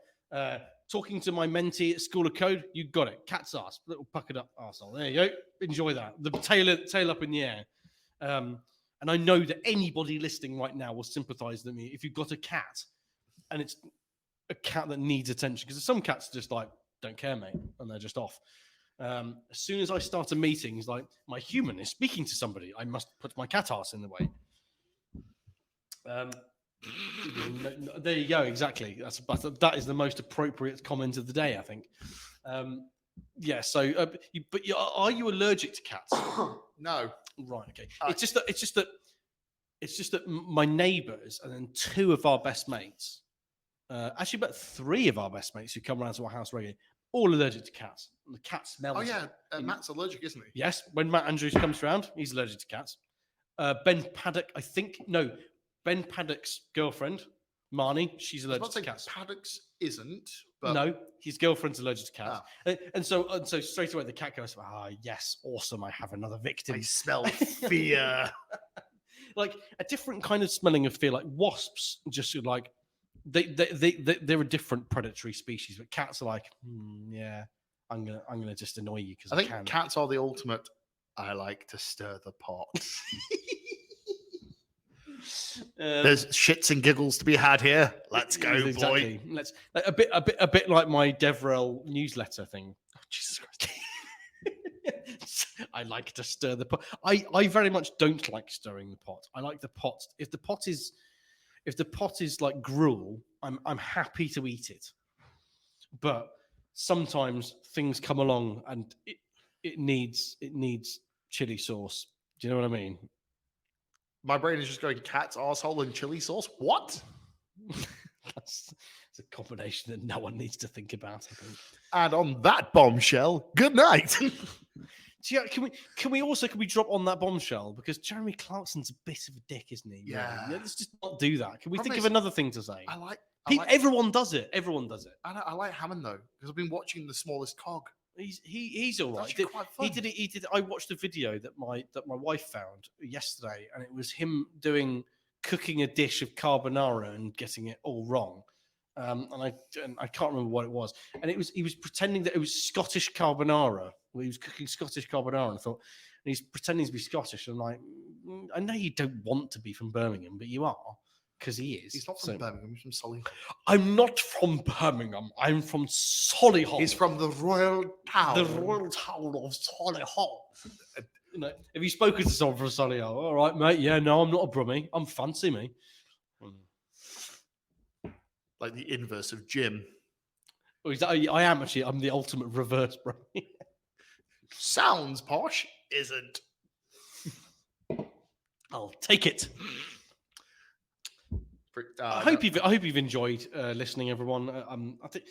Talking to my mentee at School of Code, you got it. Cat's arse, little puckered up arsehole. There you go. Enjoy that. The tail up in the air. And I know that anybody listening right now will sympathise with me if you've got a cat and it's a cat that needs attention, because some cats just like don't care, mate, and they're just off. As soon as I start a meeting, it's like my human is speaking to somebody. I must put my cat arse in the way. There you go. Exactly. That is the most appropriate comment of the day, I think. Yeah. So, are you allergic to cats? No. Right. Okay. It's just that my neighbours and then two of our best mates, actually about three of our best mates who come around to our house regularly, all allergic to cats. And the cat smells. Oh yeah, Matt's allergic, isn't he? Yes. When Matt Andrews comes around, he's allergic to cats. Ben Paddock, I think. No, Ben Paddock's girlfriend, Marnie, she's allergic to cats. Paddock's isn't. But... No, his girlfriend's allergic to cats. And so straight away the cat goes, yes, awesome, I have another victim. I smell fear. Like a different kind of smelling of fear. Like wasps, just like they're a different predatory species, but cats are like, yeah, I'm gonna just annoy you because I think can. Cats are the ultimate. I like to stir the pot. There's shits and giggles to be had here. Let's go, exactly. boy. Let's a bit like my Devrel newsletter thing. Oh, Jesus Christ. I like to stir the pot. I very much don't like stirring the pot. I like the pot. If the pot is like gruel, I'm happy to eat it. But sometimes things come along and it needs chili sauce. Do you know what I mean? My brain is just going cat's arsehole and chili sauce. What? That's a combination that no one needs to think about, I think. And on that bombshell, good night. Yeah, can we drop on that bombshell? Because Jeremy Clarkson's a bit of a dick, isn't he? Yeah. Let's just not do that. Can we think of another thing to say? Everyone does it. Everyone does it. I like Hammond though, because I've been watching The Smallest Cog. He's all right. Quite fun. He did. I watched a video that my wife found yesterday, and it was him cooking a dish of carbonara and getting it all wrong. And I can't remember what it was. And he was pretending that it was Scottish carbonara. He was cooking Scottish carbonara, and he's pretending to be Scottish. And like, I know you don't want to be from Birmingham, but you are. Because he is. He's not from Birmingham. He's from Solihull. I'm not from Birmingham. I'm from Solihull. He's from the royal town. The royal town of Solihull. You know, have you spoken to someone from Solihull? All right, mate. Yeah, no, I'm not a brummie. I'm fancy me. Like the inverse of Jim. I am actually. I'm the ultimate reverse brummie. Sounds posh, isn't. I'll take it. I hope you've enjoyed listening, everyone. I think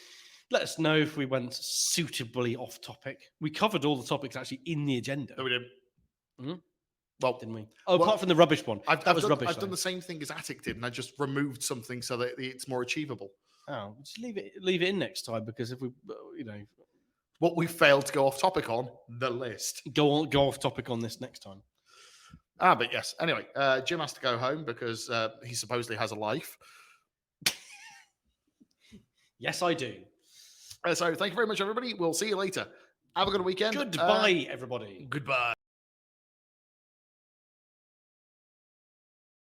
let us know if we went suitably off topic. We covered all the topics actually in the agenda. No, we didn't. Mm-hmm. Well, didn't we? Oh, apart from the rubbish one. I've done the same thing as Attic did, and I just removed something so that it's more achievable. Oh, just leave it in next time, because if we, what we failed to go off topic on the list. Go off topic on this next time. But yes. Anyway, Jim has to go home because he supposedly has a life. Yes, I do. So thank you very much, everybody. We'll see you later. Have a good weekend. Goodbye, everybody. Goodbye.